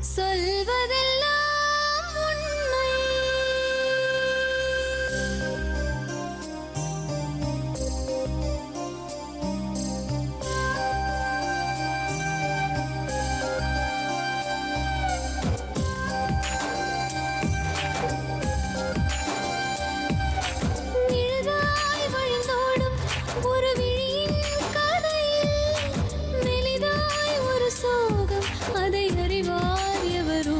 சொல்வதெல்லாம் உண்மை. நிழலாய் வழிந்தோடும் ஒரு விழியின் கதையில் மெலிதாய் ஒரு சோகம், அதை அறிவார் எவரோ.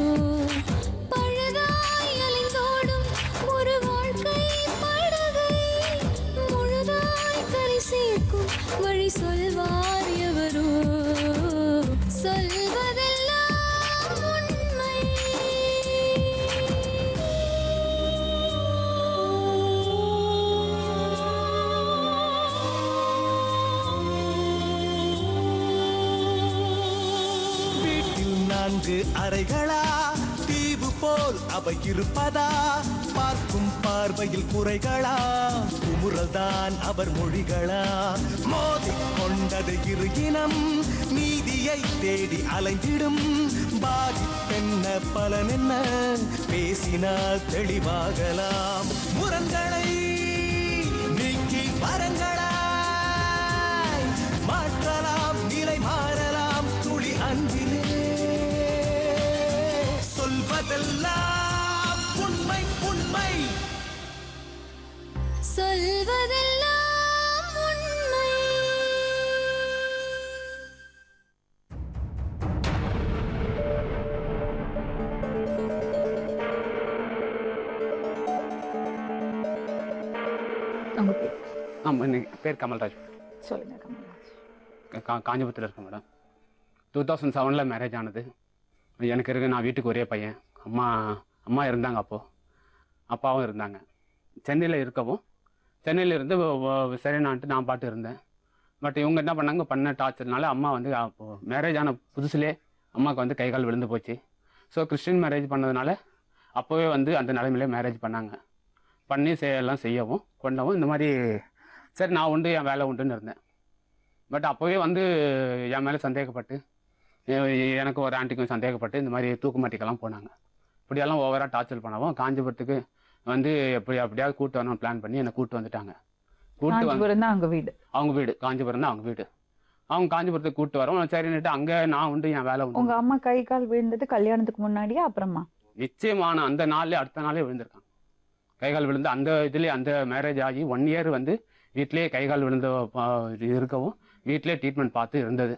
பழுதாய் அலைந்தோடும் ஒரு வாழ்க்கை படகை முழுதாய் கரை சேர்க்கும் வழி சொல்வார் எவரோ. சொல்வதெல்லாம் உண்மை. வீட்டில் 4 அறைகளா, தீவு போல் அவை இருப்பதா? பார்க்கும் பார்வையில் குறைகளா, குமுறல்தான் அவர் மொழிகளா? மோதிக் கொண்டது இரு இனம், நீதியை தேடி அலைந்திடும். பாதிப்பென்ன பலனென்ன, பேசினால் தெளிவாகலாம். முரண்களை நீக்கி வரங்களாய் மாற்றலாம், நிலை மாறலாம் துளி அன்பிலே. சொல்வதெல்லாம் உண்மை உண்மை. சொல்வதெல்லாம் உண்மை. உங்க பேர் ஆமாம், என் பேர் கமல்ராஜ். சொல்லுங்க கமல்ராஜ். காஞ்சிபுரத்தில் இருக்கேன் மேடம். 2007 மேரேஜ் ஆனது. எனக்கு இருக்க, நான் வீட்டுக்கு ஒரே பையன். அம்மா இருந்தாங்க, அப்போது அப்பாவும் இருந்தாங்க. சென்னையில் இருக்கவும், சென்னையில் இருந்து சரினான்ட்டு நான் பாட்டு இருந்தேன். பட் இவங்க என்ன பண்ணாங்க, பண்ண டார்ச்சர்னால அம்மா வந்து அப்போது மேரேஜ் ஆன புதுசுலே அம்மாவுக்கு வந்து கை கால் விழுந்து போச்சு. ஸோ கிறிஸ்டின் மேரேஜ் பண்ணதுனால அப்போவே வந்து அந்த நிலைமையிலே மேரேஜ் பண்ணாங்க. பண்ணி எல்லாம் செய்யவும் கொண்டவும் இந்த மாதிரி சரி நான் உண்டு என் வேலை உண்டுன்னு இருந்தேன். பட் அப்போவே வந்து என் மேலே சந்தேகப்பட்டு, எனக்கு ஒரு ஆண்டிக்கும் சந்தேகப்பட்டு இந்த மாதிரி தூக்குமாட்டிக்கெல்லாம் போனாங்க. இப்படியெல்லாம் ஓவராக டார்ச்சர் பண்ணவும் காஞ்சிபுரத்துக்கு வந்து அப்படியாவது கூட்டு வரணும்னு பிளான் பண்ணி என்னை கூப்பிட்டு வந்துட்டாங்க. காஞ்சிபுரம் தான் அவங்க வீடு. அவங்க வீடு காஞ்சிபுரம் தான் அவங்க வீடு. அவங்க காஞ்சிபுரத்துக்கு கூப்பிட்டு வரோம். சரின்னுட்டு அங்கே நான் உண்டு என் வேலை உண்டு. உங்க அம்மா கை கால் விழுந்தது கல்யாணத்துக்கு முன்னாடியா அப்புறமா? நிச்சயமான அந்த நாள்லேயே அடுத்த நாளே விழுந்திருக்காங்க. கைகால் விழுந்து அந்த இதுலேயே, அந்த மேரேஜ் ஆகி 1 இயர் வந்து வீட்டிலேயே கைகால் விழுந்த இருக்கவும் வீட்டிலே ட்ரீட்மெண்ட் பார்த்து இருந்தது.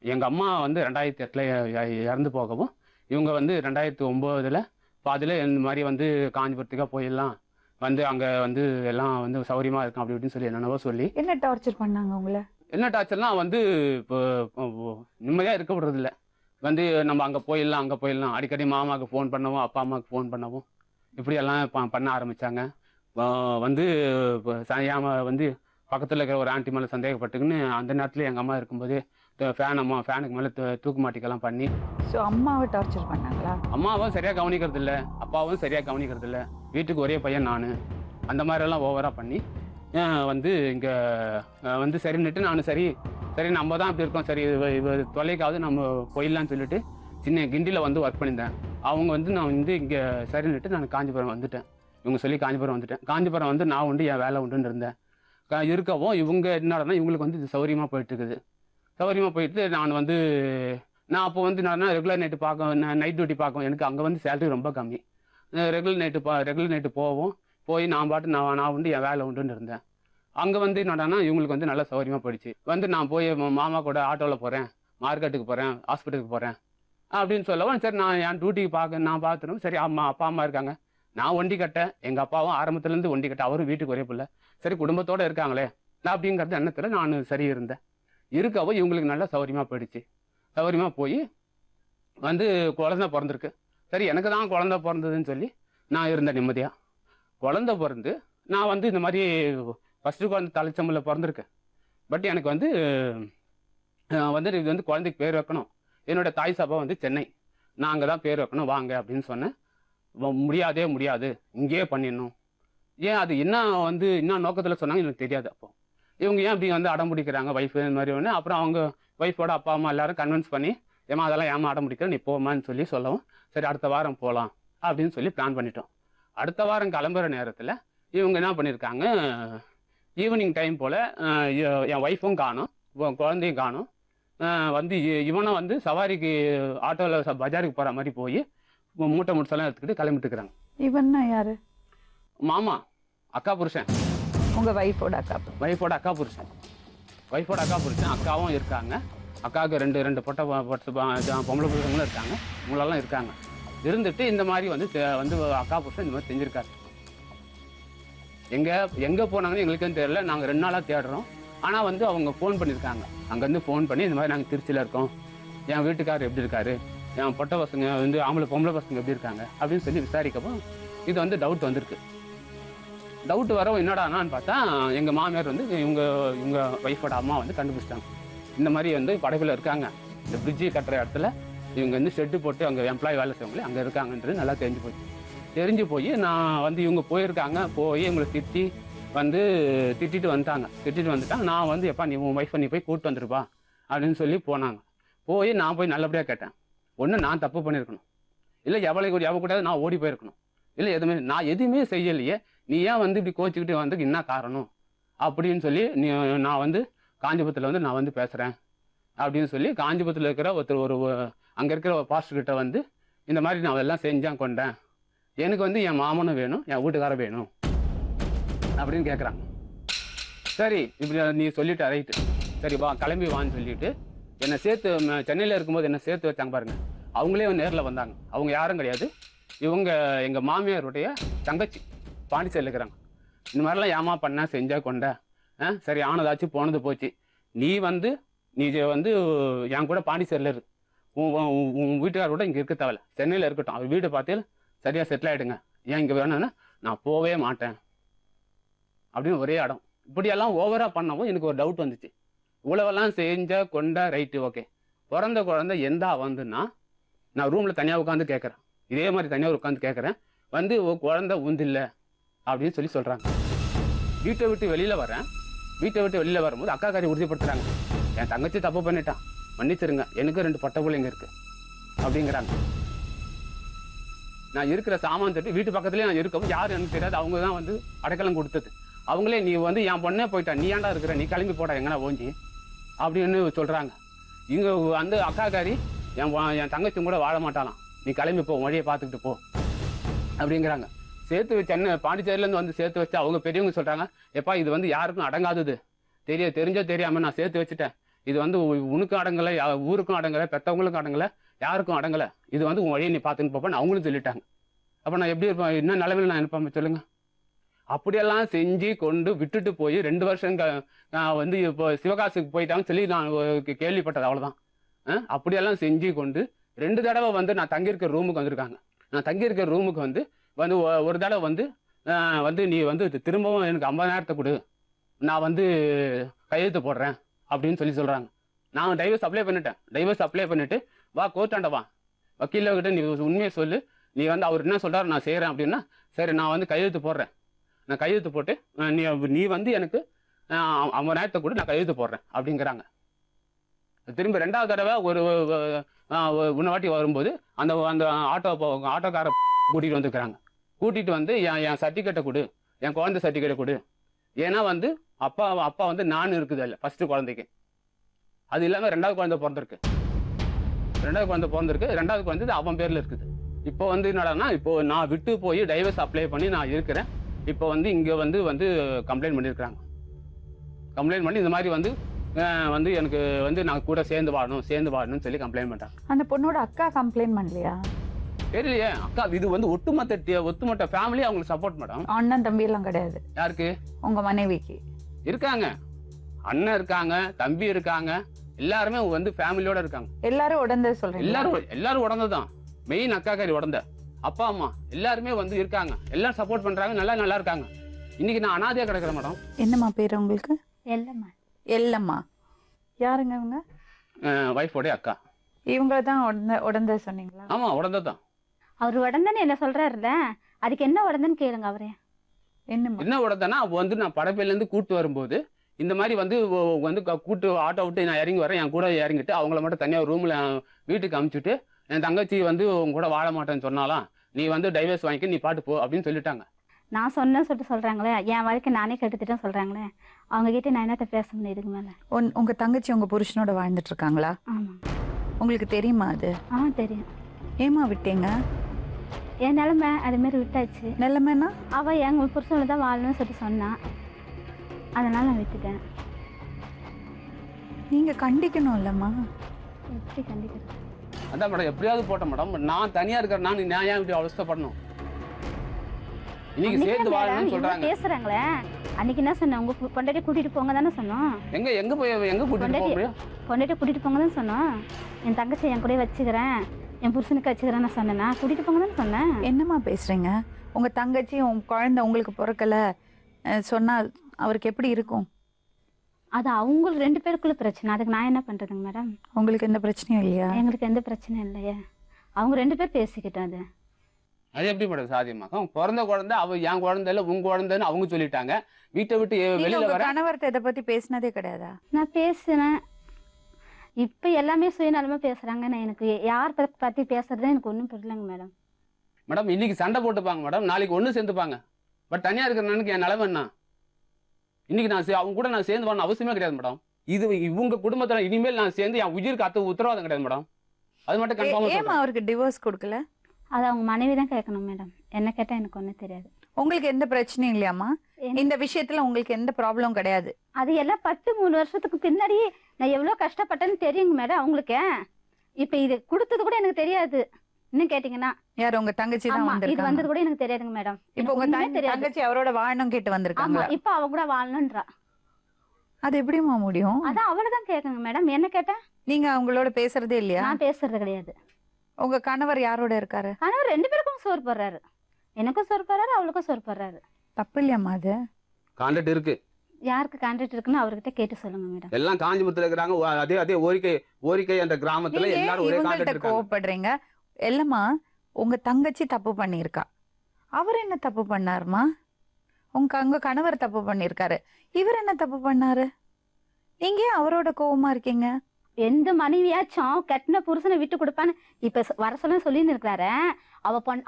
எங்கள் அம்மா வந்து 2008 இறந்து போகவும், இவங்க வந்து 2009 பாதியில் இந்த மாதிரி வந்து காஞ்சிபுரத்துக்காக போயிடலாம், வந்து அங்கே வந்து எல்லாம் வந்து சௌரியமாக இருக்கும் அப்படி இப்படின்னு சொல்லி என்னென்னவோ சொல்லி. என்ன டார்ச்சர் பண்ணாங்க உங்களை? என்ன டார்ச்சர்லாம் வந்து இப்போ நிம்மதியாக இருக்க விடுறதில்ல. வந்து நம்ம அங்கே போயிடலாம் அடிக்கடி மாமாவுக்கு ஃபோன் பண்ணவும் அப்பா அம்மாவுக்கு ஃபோன் பண்ணவும் இப்படியெல்லாம் பண்ண ஆரம்பித்தாங்க. வந்து வந்து பக்கத்தில் இருக்கிற ஒரு ஆண்டி மேலே சந்தேகப்பட்டுக்குன்னு அந்த நேரத்தில் எங்கள் அம்மா இருக்கும்போது ஃபேனுக்கு மேலே தூக்கு மாட்டிக்கெல்லாம் பண்ணி. ஸோ அம்மாவை டார்ச்சர் பண்ணாங்களா? அம்மாவும் சரியாக கவனிக்கிறது இல்லை, அப்பாவும் சரியாக கவனிக்கிறது இல்லை. வீட்டுக்கு ஒரே பையன் நான். அந்த மாதிரியெல்லாம் ஓவராக பண்ணி வந்து இங்கே வந்து சரின்னுட்டு நான் சரி நம்ம தான் இப்படி இருக்கோம், சரி இவ தொலைக்காவது நம்ம போயிடலான்னு சொல்லிட்டு சின்ன கிண்டியில் வந்து ஒர்க் பண்ணியிருந்தேன். அவங்க வந்து நான் வந்து இங்கே சரின்னுட்டு நான் காஞ்சிபுரம் வந்துட்டேன். இவங்க சொல்லி காஞ்சிபுரம் வந்துட்டேன். காஞ்சிபுரம் வந்து நான் உண்டு என் வேலை உண்டுன்னு இருந்தேன். இருக்கவும் இவங்க என்னன்னா இவங்களுக்கு வந்து இது சௌரியமாக போயிட்டு இருக்குது. சௌரியமாக போயிட்டு நான் அப்போ வந்து நான் ரெகுலர் நைட் டியூட்டி பார்க்கவும் எனக்கு அங்கே வந்து சேலரி ரொம்ப கம்மி. ரெகுலர் நைட்டு போய் நான் பாட்டு நான் உண்டு என் வேலை உண்டுன்னு இருந்தேன். அங்கே வந்து என்னடானா இவங்களுக்கு வந்து நல்லா சௌரியமாக போயிடுச்சு. வந்து நான் போய் மாமா கூட ஆட்டோவில் போகிறேன், மார்க்கெட்டுக்கு போகிறேன், ஹாஸ்பிட்டலுக்கு போகிறேன் அப்படின்னு சொல்லவும் சரி நான் என் டியூட்டிக்கு நான் பார்த்துடும். சரி அப்பா அம்மா இருக்காங்க, நான் ஒண்டி கட்டேன், எங்கள் அப்பாவும் ஆரம்பத்துலேருந்து ஒண்டி கட்ட, அவரும் வீட்டுக்கு ஒரே பிள்ளை, சரி குடும்பத்தோடு இருக்காங்களே நான் அப்படிங்கிறது எண்ணத்தில் நான் சரி இருந்தேன். இருக்கவும் இவங்களுக்கு நல்லா சௌரியமாக போயிடுச்சு. சௌரியமாக போய் வந்து குழந்தை பிறந்திருக்கு. சரி எனக்கு தான் குழந்தை பிறந்ததுன்னு சொல்லி நான் இருந்தேன் நிம்மதியாக. குழந்தை பிறந்து நான் வந்து இந்த மாதிரி ஃபஸ்ட்டு குழந்தை தலைச்சம்பளில் பிறந்திருக்கேன். பட் எனக்கு வந்து இது வந்து குழந்தைக்கு பேர் வைக்கணும், என்னோட தாய் சபை வந்து சென்னை, நான் அங்கே தான் பேர் வைக்கணும் வாங்க அப்படின்னு சொன்னேன். முடியாது இங்கேயே பண்ணிடணும். ஏன் அது என்ன நோக்கத்தில் சொன்னாங்க எனக்கு தெரியாது. அப்போ இவங்க ஏன் அப்படி வந்து அடம் பிடிக்கிறாங்க ஒய்ஃபு இந்த மாதிரி ஒன்று. அப்புறம் அவங்க ஒய்ஃபோட அப்பா அம்மா எல்லாரும் கன்வின்ஸ் பண்ணி ஏமா அதெல்லாம் ஏமா ஆட முடிக்கல, நீ போமான்னு சொல்லி சொல்லவும் சரி அடுத்த வாரம் போகலாம் அப்படின்னு சொல்லி பிளான் பண்ணிட்டோம். அடுத்த வாரம் கிளம்புற நேரத்தில் இவங்க என்ன பண்ணியிருக்காங்க, ஈவினிங் டைம் போல் என் ஒய்ஃபும் காணும், குழந்தையும் காணும், வந்து இவனை வந்து சவாரிக்கு ஆட்டோவில் பஜாருக்கு போகிற மாதிரி போய் மூட்டை முடிச்செல்லாம் எடுத்துக்கிட்டு கிளம்பிட்டுருக்குறாங்க. இவன்னா யாரு? மாமா, அக்கா புருஷன், உங்க வைஃபோட அக்கா. ஒய்ஃபோட அக்கா புருஷன். அக்காவும் இருக்காங்க. அக்காவுக்கு ரெண்டு பொட்டை பொம்பளை புருஷங்களும் இருக்காங்க, இவங்களெல்லாம் இருக்காங்க. இருந்துட்டு இந்த மாதிரி வந்து அக்கா புருஷன் இந்த மாதிரி செஞ்சுருக்காரு. எங்கே போனாங்கன்னு எங்களுக்கும் தெரியல. நாங்கள் 2 நாளாக தேடுறோம். ஆனால் வந்து அவங்க ஃபோன் பண்ணியிருக்காங்க. அங்கேருந்து ஃபோன் பண்ணி இந்த மாதிரி நாங்கள் திருச்சியில் இருக்கோம், என் வீட்டுக்காரர் எப்படி இருக்காரு, என் பொட்டை பசங்க வந்து பொம்பளை பசங்க எப்படி இருக்காங்க அப்படின்னு சொல்லி விசாரிக்கப்போ இது வந்து டவுட் வந்திருக்கு. டவுட் வரவும் என்னடானான்னு பார்த்தா எங்கள் மாமியார் வந்து இவங்க ஒய்ஃபோட அம்மா வந்து கண்டுபிடிச்சிட்டாங்க. இந்த மாதிரி வந்து படைப்பில் இருக்காங்க, இந்த பிரிட்ஜு கட்டுற இடத்துல இவங்க வந்து ஷெட்டு போட்டு அங்கே எம்ப்ளாயி வேலை செய்வாங்களே அங்கே இருக்காங்கன்றது நல்லா தெரிஞ்சு போய் நான் வந்து இவங்க போயிருக்காங்க. போய் இவங்களை திட்டிட்டு வந்துட்டாங்க. நான் வந்து எப்பா நீ உன் ஒய்ஃபை நீ போய் கூப்பிட்டு வந்துருப்பா அப்படின்னு சொல்லி போனாங்க. நான் போய் நல்லபடியாக கேட்டேன். ஒன்று நான் தப்பு பண்ணியிருக்கணும், இல்லை எவளை கூட நான் ஓடி போயிருக்கணும், இல்லை நான் எதுவுமே செய்யலையே, நீ ஏன் வந்து இப்படி கோச்சிக்கிட்டு வந்து என்ன காரணம் அப்படின்னு சொல்லி நான் வந்து காஞ்சிபுரத்தில் வந்து நான் வந்து பேசுகிறேன் அப்படின்னு சொல்லி காஞ்சிபுரத்தில் இருக்கிற அங்கே இருக்கிற ஒரு பாஸ்டர்கிட்ட வந்து இந்த மாதிரி நான் எல்லாம் செஞ்சேன் கொண்டேன், எனக்கு வந்து என் மாமனும் வேணும், என் வீட்டுக்காரர் வேணும் அப்படின்னு கேட்குறாங்க. சரி இப்படி நீ சொல்லிட்டு ரைட்டு, சரி வா கிளம்பி வான்னு சொல்லிட்டு என்னை சேர்த்து சென்னையில் இருக்கும்போது என்னை சேர்த்து வச்சாங்க பாருங்க. அவங்களே நேரில் வந்தாங்க. அவங்க யாரும் கிடையாது, இவங்க எங்கள் மாமியாருடைய தங்கச்சி பாண்டிச்சேரியில் இருக்கிறாங்க. இந்த மாதிரிலாம் ஏமா பண்ண செஞ்சா கொண்ட, சரி ஆனதாச்சு போனது போச்சு, நீ வந்து என் கூட பாண்டிச்சேரியில் இருக்கு, உன் வீட்டுக்காரோட இங்கே இருக்க தேவையில்ல, சென்னையில் இருக்கட்டும், அவர் வீட்டை பார்த்து சரியாக செட்டில் ஆகிடுங்க, ஏன் இங்கே வேணும்னா நான் போவே மாட்டேன் அப்படின்னு ஒரே இடம். இப்படியெல்லாம் ஓவராக பண்ணவும் எனக்கு ஒரு டவுட் வந்துச்சு. இவ்வளவெல்லாம் செஞ்ச கொண்ட ரைட்டு ஓகே, பிறந்த குழந்தை எந்தா வந்துன்னா நான் ரூமில் தனியாக உட்காந்து கேட்குறேன், இதே மாதிரி தனியாக உட்காந்து கேட்குறேன், வந்து குழந்தை உந்தில்லை அப்படின்னு சொல்கிறாங்க. வீட்டை விட்டு வெளியில் வரேன். வீட்டை விட்டு வெளியில் வரும்போது அக்கா காரி உறுதிப்படுத்துகிறாங்க, என் தங்கச்சி தப்பு பண்ணிட்டான், மன்னிச்சிருங்க, எனக்கு 2 பட்டை பிள்ளைங்க இருக்குது அப்படிங்கிறாங்க. நான் இருக்கிற சாமான் தட்டு வீட்டு பக்கத்துலேயே நான் இருக்கவும் யாரும் எனக்கு தெரியாது, அவங்க தான் வந்து அடைக்கலம் கொடுத்தது. அவங்களே நீ வந்து என் பொண்ணே போயிட்டா, நீ ஏன்டா இருக்கிற, நீ கிளம்பி போடா எங்கன்னா ஓஞ்சி அப்படின்னு சொல்கிறாங்க. இங்கே வந்து அக்காக்காரி என் தங்கச்சி கூட வாழ மாட்டாலாம், நீ கிளம்பி போ, வழியை பார்த்துக்கிட்டு போ அப்படிங்கிறாங்க. சென்னை பாண்டிச்சேரியிலேருந்து வந்து சேர்த்து வச்சு அவங்க பெரியவங்க சொல்கிறாங்க, எப்பா இது வந்து யாருக்கும் அடங்காதது, தெரிஞ்சோ தெரியாமல் நான் சேர்த்து வச்சுட்டேன், இது வந்து உனக்கும் அடங்கலை, ஊருக்கும் அடங்கலை, பெற்றவங்களுக்கும் அடங்கலை, யாருக்கும் அடங்கலை, இது வந்து உன் வழியை நீ பார்த்துன்னு போப்பேன்னு அவங்களும் சொல்லிட்டாங்க. அப்போ நான் எப்படி இருப்பேன், என்ன நிலைமையில் நான் இருப்பேன் சொல்லுங்கள். அப்படியெல்லாம் செஞ்சு கொண்டு விட்டுட்டு போய் 2 வருஷம் வந்து இப்போ சிவகாசிக்கு போயிட்டாங்கன்னு சொல்லி நான் கேள்விப்பட்டது, அவ்வளோதான். அப்படியெல்லாம் செஞ்சு கொண்டு 2 தடவை வந்து நான் தங்கியிருக்கிற ரூமுக்கு வந்திருக்காங்க. நான் தங்கியிருக்கிற ரூமுக்கு வந்து ஒரு தடவை வந்து நீ வந்து திரும்பவும் எனக்கு 50,000 கொடு, நான் வந்து கையெழுத்து போடுறேன் அப்படின்னு சொல்கிறாங்க. நான் டைவர்ஸ் அப்ளை பண்ணிவிட்டு வா கோர்ட்டாண்ட வா, வக்கீல்கிட்ட நீ உண்மையை சொல்லு, நீ வந்து அவர் என்ன சொல்கிறார் நான் செய்கிறேன் அப்படின்னா, சரி நான் வந்து கையெழுத்து போடுறேன், நான் கையெழுத்து போட்டு நீ வந்து எனக்கு 50,000 கூட நான் கையெழுத்து போடுறேன் அப்படிங்கிறாங்க. திரும்ப 2வது தடவை ஒரு வாட்டி வரும்போது அந்த ஆட்டோக்கார கூட்டிகிட்டு வந்துருக்குறாங்க. கூட்டிகிட்டு வந்து என் சர்டிஃபிகேட்டை கொடு, என் குழந்தை சர்டிஃபிகேட்டை கொடு, ஏன்னா வந்து அப்பா வந்து நான் இருக்குது இல்லை ஃபஸ்ட்டு குழந்தைக்கு, அது இல்லாமல் 2வது குழந்தை பிறந்திருக்கு, 2வது குழந்தை அவன் பேரில் இருக்குது. இப்போ வந்து என்னடான்னா, இப்போ நான் விட்டு போய் டைவர்ஸ் அப்ளை பண்ணி நான் இருக்கிறேன், இப்போ வந்து இங்கே வந்து கம்ப்ளைண்ட் பண்ணியிருக்கிறாங்க. கம்ப்ளைண்ட் பண்ணி இந்த மாதிரி வந்து எனக்கு வந்து நான் கூட சேர்ந்து வாழணும்னு சொல்லி கம்ப்ளைண்ட் பண்ணுறாங்க. அந்த பொண்ணோட அக்கா கம்ப்ளைண்ட் பண்ணலையா? தெரியலையே. அக்கா இது வந்து ஒட்டுமொத்த ஃபேமிலி அவங்களுக்கு சப்போர்ட் மேடம். அண்ணன் தம்பி எல்லாம் கிடையாது? யாருக்கு? உங்க மனைவிக்கு இருக்காங்க, அண்ணன் இருக்காங்க, தம்பி இருக்காங்க, எல்லாருமே வந்து ஃபேமிலியோட இருக்காங்க. எல்லாரும் உடந்த சொல்றீங்க? எல்லாரும் உடந்ததான். மெயின் அக்காக்காரி உடந்த, அப்பா அம்மா எல்லாருமே வந்து இருக்காங்க, எல்லாரும் சப்போர்ட் பண்றாங்க, நல்லா இருக்காங்க. இன்னைக்கு நான் அனாதையா கிடக்குறேன் மேடம். என்னம்மா பேர் உங்களுக்கு? எல்லம்மா. யாருங்க இவங்க? வைஃபோடைய அக்கா. இவங்க தான் உடந்த சொன்னீங்களா? ஆமா உடந்ததான். அவர் உடந்தன்னு என்ன சொல்றாருல, அதுக்கு என்ன உடந்தன்னு கேளுங்க அவரே. என்ன உடந்தனா வந்து நான் படப்பையில இருந்து கூட்டு வரும்போது இந்த மாதிரி வந்து வந்து கூட்டு ஆட்டோ விட்டு நான் இறங்கி வரேன், என் கூட இறங்கிட்டு அவங்கள மட்டும் தனியாக ரூமில் வீட்டுக்கு அமுச்சுட்டு என் தங்கச்சி வந்து உங்க கூட வாழ மாட்டேன்னு சொன்னாலாம், நீ வந்து டைவர்ஸ் வாங்கிக்க, நீ பாட்டு போ அப்படின்னு சொல்லிட்டாங்க. நான் சொன்னேன்னு சொல்லிட்டு சொல்றாங்களே, என் வாழ்க்கை நானே கெடுத்துட்டேன்னு சொல்றாங்களே, அவங்க கிட்ட நான் என்னத்த பேச முடியும் இதுக்கு மேல? உங்க தங்கச்சி உங்க புருஷனோட வாழ்ந்துட்டு இருக்காங்களா? ஆமா. உங்களுக்கு தெரியுமா அது? தெரியும். ஏமா விட்டீங்க? என் நிலைமை அது மாதிரி விட்டாச்சு. நிலைமைனா அவ எங்க புருஷனோட தான் வாழணும்னு சொல்லிட்டு சொன்னான், அதனால நான் விட்டுட்டேன். நீங்க கண்டிக்கணும் இல்லம்மா? எப்படி கண்டிக்கிறது? அதான் மேடம், எப்படியாவது போட்டேன் மேடம். நான் தனியா இருக்கிறேன், நான் ஏன் இப்படி அவஸ்தைப்படணும்? இன்னைக்கு சேர்ந்து வாழணும்னு சொல்றாங்க. பேசுறாங்களே, அன்னைக்கு என்ன சொன்னேன்? உங்க பொண்டாட்டி கூட்டிட்டு போங்க தானே சொன்னோம். எங்க கூட்டிட்டு போக முடியும்? பொண்டாட்டி கூட்டிட்டு போங்க தானே சொன்னோம். என் தங்கச்சி என் கூட வச்சுக்கிறேன், என் புருஷனுக்கு வச்சுக்கிறேன்னு சொன்னேன்னா கூட்டிட்டு போங்க தானே சொன்னேன். என்னம்மா பேசுறீங்க? உங்க தங்கச்சி உங்க குழந்தை உங்களுக்கு பிறக்கல சொன்னா அவருக்கு எப்படி இருக்கும்? அது அவங்களுக்கு 2 பேருக்குள்ள பிரச்சனை, அதுக்கு நான் என்ன பண்றதுங்க மேடம்? உங்களுக்கு எந்த பிரச்சனையும் இல்லையா? எங்களுக்கு எந்த பிரச்சனையும் இல்லையே, அவங்க 2 பேர் பேசிக்கிட்டோம். அது எப்படி மேடம் சாத்தியமாக்கும்? பிறந்த குழந்தை என் குழந்தை இல்ல உங்க குழந்தைன்னு அவங்க சொல்லிட்டாங்க. வீட்டை விட்டு வெளியில வர கணவர்கிட்ட இதை பத்தி பேசினதே கிடையாதா? நான் பேசுனேன். இப்ப எல்லாமே சுயநலமா பேசுறாங்க. நான் எனக்கு யார் பத்தி பேசுறதே எனக்கு ஒன்றும் புரியலங்க மேடம். மேடம் இன்னைக்கு சண்டை போட்டுப்பாங்க மேடம், நாளைக்கு ஒண்ணு சேர்ந்துப்பாங்க. பட் தனியா இருக்கிற என் நிலைமை என்ன? இன்னைக்கு நான் அவங்க கூட நான் சேர்ந்து வரணும் அவசியமே கிடையாது மேடம். இது இவங்க குடும்பத்துல இனிமேல் நான் சேர்ந்து என் உயிருக்கு உத்தரவாதம் கிடையாது மேடம். அது மட்டும் கன்ஃபார்மா. ஏமா அவருக்கு டிவோர்ஸ் கொடுக்கல? அது அவங்க மனைவி தான் கேட்கணும் மேடம். என்ன கேட்டா எனக்கு ஒன்றும் தெரியாது. உங்களுக்கு எந்த பிரச்சனையும் இல்லையாமா? இந்த விஷயத்துல உங்களுக்கு எந்த ப்ராப்ளம் கிடையாது? அது எல்லாம் 10-3 வருஷத்துக்கு பின்னாடி நான் எவ்வளவு கஷ்டப்பட்டேன்னு தெரியுங்க மேடம் அவங்களுக்கு. இப்ப இது கொடுத்தது கூட எனக்கு தெரியாது. இன்னும் கேட்டீங்கன்னா யார் உங்க தங்கச்சி தான் இது வந்திருக்காங்க? வந்தது கூட எனக்கு தெரியாதுங்க மேடம். இப்போ உங்க தங்கச்சி அவரோட வாழணும் கேட்டு வந்திருக்காங்க. இப்ப அவ கூட வாழணும்ன்றா. அது எப்படிமா முடியும்? அதான் அவளதான் கேட்குங்க மேடம். என்ன கேட்டா? நீங்க அவங்களோட பேசுறதே இல்லையா? நான் பேசுறது கிடையாது. உங்க கணவர் யாரோட இருக்காரு? கணவர் 2 பேருக்கும் சோறு போடுறாரு. எனக்கும் சோறு போடுறாரு, அவளுக்கும் சோறு போடுறாரு. தப்பு இல்லையாமா அது? கான்ட்ராக்ட் இருக்கு. யாருக்கு கான்ட்ராக்ட் இருக்குன்னு அவர்கிட்ட கேட்டு சொல்லுங்க மேடம். எல்லாம் காஞ்சிபுரத்துல இருக்கிறாங்க. அதே ஓரிக்கை அந்த கிராமத்துல எல்லாரும் ஒரே கான்ட்ராக்ட் இருக்காங்க. கோவப்படுறீங்க இல்லம்மா? உங்க தங்கச்சி தப்பு பண்ணிருக்கா, அவர் என்ன தப்பு பண்ணாருமா? உங்க கணவர் தப்பு பண்ணிருக்காரு, இவர் என்ன தப்பு பண்ணாரு? நீங்க அவரோட கோவமா இருக்கீங்க? எந்த மனைவியாச்சும் கட்டின புருஷனை விட்டு கொடுப்பான்னு இப்ப வர சொல்ல சொல்லின்னு இருக்கிறாரு.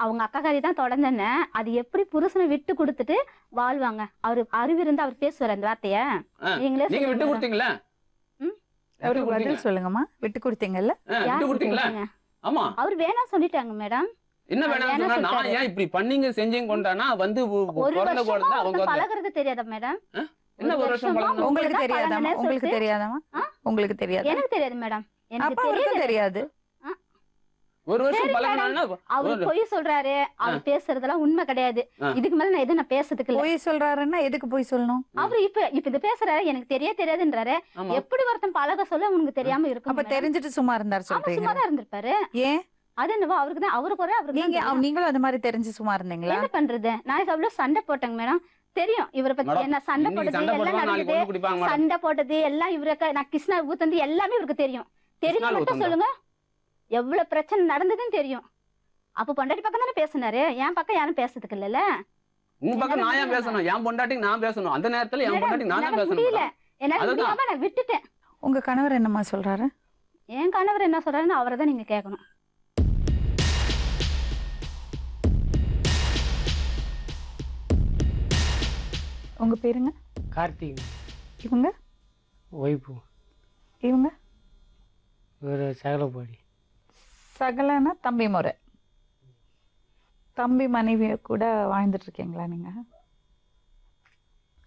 அவங்க அக்காக்காரி தான் தொடர்ந்தேன்னு. அது எப்படி புருஷனை விட்டு கொடுத்துட்டு வாழ்வாங்க? அவரு அறிவு இருந்தா அவர் பேசுவார் அந்த வார்த்தைய. நீங்க விட்டு கொடுத்தீங்களா? அவருக்கு பதில் சொல்லுங்கம்மா. விட்டு கொடுத்தீங்கல்ல? விட்டு கொடுத்தீங்களா? ஆமா. அவர் வேணாம் சொல்லிட்டாங்க மேடம். என்ன வேணாம் சொன்னா நான் ஏன் இப்படி பண்ணீங்க செஞ்சீங்க கொண்டானா வந்து பிறந்த குழந்தை அவங்க பழகுறது தெரியாதா மேடம்? என்ன ஒரு வருஷம் பழகுனா உங்களுக்கு தெரியாதாமா? உங்களுக்கு தெரியாதாமா? உங்களுக்கு தெரியாது? எனக்கு தெரியாது மேடம். அப்ப அவருக்கு தெரியாது. ஒரு வருஷம் பழகுனா அவர் பொய் சொல்றாரு. அவர் பேசுறதெல்லாம் உண்மை கிடையாது. இதுக்கு மேல நான் எதுவும் நான் பேசுறதுக்கு இல்ல. பொய் சொல்றாருன்னா எதுக்கு பொய் சொல்லணும்? அவரு இப்ப இது பேசுறாரு, எனக்கு தெரியாதுன்றாரு. எப்படி ஒருத்தன் பழக சொல்ல உனக்கு தெரியாம இருக்கும்? அப்ப தெரிஞ்சிட்டு சும்மா இருந்தாரு சொல்றீங்க? சும்மா தான் இருந்திருப்பாரு. ஏன்? அது என்னவோ அவருக்கு தான், அவருக்கு ஒரே அவருக்கு நீங்களும் அந்த மாதிரி தெரிஞ்சு சும்மா இருந்தீங்களா? என்ன பண்றது? நான் அவ்வளவு சண்டை போட்டேங்க மேடம். தெரியும் இவரை பத்தி. என்ன சண்டை போட்டது எல்லாம் நடக்குது, சண்டை போட்டது எல்லாம் இவருக்கு. நான் கிருஷ்ணா ஊத்தந்து எல்லாமே இவருக்கு தெரியும். தெரியும் மட்டும் சொல்லுங்க, எவ்வளவு பிரச்சனை நடந்ததுன்னு தெரியும். அப்ப பொண்டாட்டி பக்கம் தானே பேசினாரு, என் பக்கம் யாரும் பேசுறதுக்கு இல்லல்ல. உங்க பக்கம் நான் ஏன் பேசணும்? என் பொண்டாட்டிக்கு நான் பேசணும். அந்த நேரத்துல என் பொண்டாட்டிக்கு நான் பேசணும். முடியல, என்னால முடியாம நான் விட்டுட்டேன். உங்க கணவர் என்னமா சொல்றாரு? என் கணவர் என்ன சொல்றாருன்னு அவரை தான் நீங்க கேட்கணும். உங்க பேருங்க? கார்த்திக். இவங்க ஒய்ஃபு. இவங்க ஒரு சகலப்பாடி. சகலனா தம்பி முறை. தம்பி மனைவிய கூட வாழ்ந்துட்டு இருக்கீங்களா நீங்க?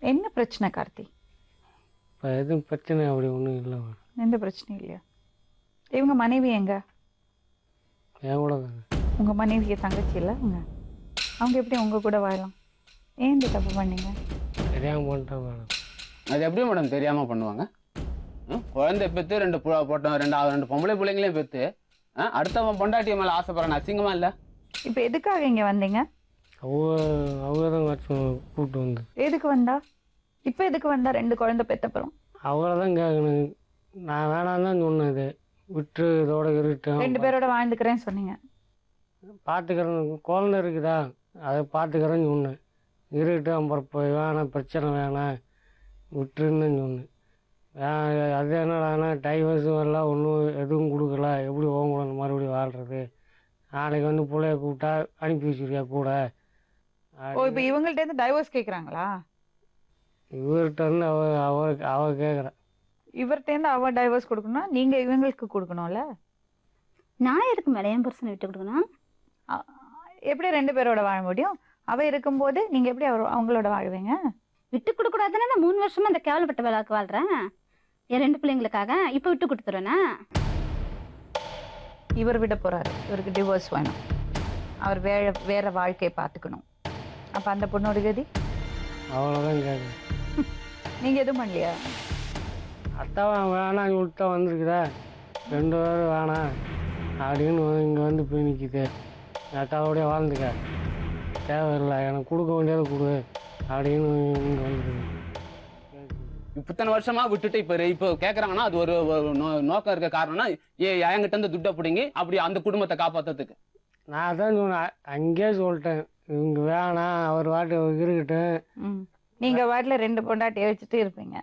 என்ன பிரச்சனை கார்த்தி? இப்போ எதுவும் பிரச்சனை அப்படி ஒன்றும் இல்லை. எந்த பிரச்சனையும் இல்லையா? இவங்க மனைவி எங்க? என் கூட. உங்க மனைவிக்கு தங்கச்சி இல்லை அவங்க எப்படி உங்க கூட வாழலாம்? ஏன் இந்த தப்பு பண்ணீங்க? தெரியாமல் பண்ணிட்டேன் மேடம். அது எப்படி மேடம் தெரியாம பண்ணுவாங்க? குழந்தை பெற்று 2 பொம்பளை பிள்ளைங்களையும் பெற்று அடுத்தவன் பொண்டாட்டிய மேல ஆசைப்படுறான், அசிங்கமா இல்ல? இப்ப எதுக்காக இங்க வந்தீங்க? அவங்க தான் கூப்பிட்டு வந்து. எதுக்கு வந்தா? இப்ப எதுக்கு வந்தா? 2 குழந்தை பெற்றப்புறம் அவங்கள தான் கேட்கணும். நான் வேணாம் தான் சொன்னேன். இது விட்டு இதோட இருக்கட்டும், 2 பேரோட வாழ்ந்துக்கிறேன்னு சொன்னீங்க. பார்த்துக்கிறேன், குழந்தை இருக்குதா அதை பார்த்துக்கிறேன்னு சொன்னேன். இருக்கட்டும், அப்புறம் போய் வேணாம், பிரச்சனை வேணாம், விட்டுருன்னு சொன்னேன். அது என்னடானா டைவர்ஸும் வரல, ஒன்றும் எதுவும் கொடுக்கல, எப்படி உன் கூட மறுபடியும் வாழ்கிறது, நாளைக்கு வந்து பிள்ளைய கூப்பிட்டா அனுப்பி வச்சுருக்கியா கூட. ஓ இப்போ இவங்கள்ட்ட இருந்து டைவர்ஸ் கேக்குறாங்களா? இவர்கிட்ட வந்து அவ கேட்குறா. இவர்கிட்ட இருந்து அவ டைவர்ஸ் கொடுக்கணும், நீங்க இவங்களுக்கு கொடுக்கணும்ல. நான் எதுக்கு மேடம் என் புருஷனை விட்டு கொடுக்கணும்? அ- எப்படி 2 பேரோட வாழ முடியும்? அவ இருக்கும்போது நீங்க எப்படி அவங்களோட வாழுவீங்க? விட்டு கொடுக்க கூடாதுன்னு நான் 3 வருஷமா அந்த கேவலப்பட்ட வேலைக்கு வாழ்றேன் என் 2 பிள்ளைங்களுக்காக. இப்ப விட்டு கொடுத்துருவேனா? இவர் விட போறாரு, இவருக்கு டிவோர்ஸ் வேணும், அவர் வேற வாழ்க்கையை பார்த்துக்கணும். அப்ப அந்த பொண்ணோட கதி? அவ்வளோதான் கேட்குறேன். நீங்க எதுவும் பண்ணலையா? அத்தாவன் வேணாம் சொல்லிட்டு வந்திருக்குதா, 2 பேரும் வேணாம் அப்படின்னு இங்கே வந்து போய் நிற்கிது. அக்காவோடய வாழ்ந்துக்க, தேவையில்லை, எனக்கு கொடுக்க வேண்டியதை கொடு அப்படின்னு இங்கே வந்துருக்கு. இத்தனை வருஷமா விட்டுட்டு இப்போ கேட்கறாங்கன்னா அது ஒரு நோக்கம் இருக்க காரணம்னா என்கிட்ட இருந்து துட்டை பிடிங்கி அப்படி அந்த குடும்பத்தை காப்பாத்துறதுக்கு. நான் தான் சொன்னேன், அங்கேயே சொல்லிட்டேன், இவங்க வேணாம், அவர் வாட்டு இருக்கட்டும். நீங்க வாட்டில 2 பொண்டாட்டியை வச்சுட்டு இருப்பீங்க.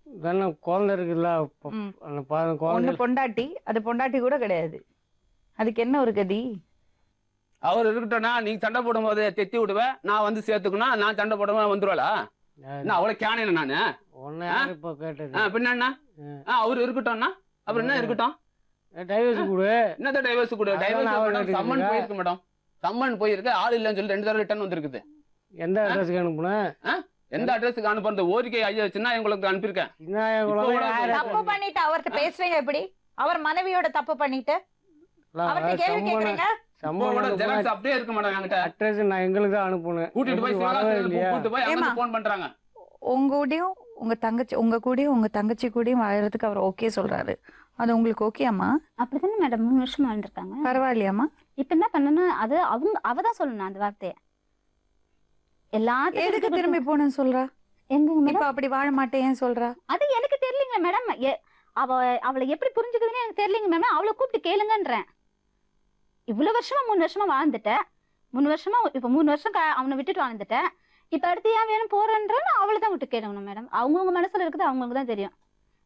தானே குழந்தை இருக்குல்ல, ம். அந்த குழந்தை ஒண்ணு பொண்டாட்டி, அது பொண்டாட்டி கூட கிடையாது, அதுக்கு என்ன ஒரு கதி? அவர் இருக்கட்டும்னா நீங்க சண்டை போடும்போது தெத்தி விடுவேன், நான் வந்து சேர்த்துக்கணும், நான் சண்டை போடுவேன் வந்துருவாளா? நான் அவ்வளவு கேனேன் நானு. ஒன்னு யாரும் இப்போ கேட்டது பின்ன என்ன? அவரு இருக்கட்டும்னா அப்புறம் என்ன இருக்கட்டும்? டைவர்ஸ் கொடு. என்னத்த டைவர்ஸ் கொடு? டைவர்ஸ் சம்மன் போயிருக்கு மேடம், சம்மன் போயிருக்கு, ஆள் இல்லைன்னு சொல்லி 2 தடவை ரிட்டர்ன் வந்திருக்குது. எந்த அட்ரஸ்க்கு அனுப்புனேன்? எந்த அட்ரஸ்க்கு அனுப்புறது? ஓரிக்கை ஐயா வச்சுன்னா உங்களுக்கு அனுப்பியிருக்கேன். தப்பு பண்ணிட்டு அவர்கிட்ட பேசுறீங்க எப்படி? அவர் மனைவியோட தப்பு பண்ணிட்டு அவர்கிட்ட கேள்வி கேக்குறீங்க? ஜெராக்ஸ் அப்படியே இருக்கு மேடம் என்கிட்ட. அட்ரஸ் நான் எங்களுக்கு தான் அனுப்புனேன். கூட்டிட்டு போய் கூட்டிட்டு போய் அவங்க ஃபோன் பண்றாங்க. உங்க கூடயும் உங்க தங்கச்சி கூடயும் வாழறதுக்கு அவர் ஓகே சொல்றாரு, அது உங்களுக்கு ஓகேயாம்மா? அப்படித்தானே மேடம் 3 வருஷமா வாழ்ந்துருக்காங்க. பரவாயில்லையாம்மா? இப்ப என்ன பண்ணணும்? அது அவதான் சொல்லணும் அந்த வார்த்தையை. எதுக்கு திரும்பி போனேன்னு சொல்றா? எங்க இப்ப அப்படி வாழ மாட்டேன் சொல்றா? அது எனக்கு தெரியலங்க மேடம். அவளை எப்படி புரிஞ்சுக்குதுன்னு எனக்கு தெரியலங்க மேடம். அவளை கூப்பிட்டு கேளுங்கன்றேன். இவ்வளவு வருஷமா 3 வருஷமா வாழ்ந்துட்டேன், 3 வருஷமா இப்ப 3 வருஷம் அவனை விட்டுட்டு வாழ்ந்துட்டேன். இப்ப அடுத்து ஏன் வேணும் போறேன்றன்னு அவளை தான் விட்டு கேட்கணும் மேடம். அவங்கவுங்க மனசுல இருக்குது அவங்களுக்கு தான் தெரியும்.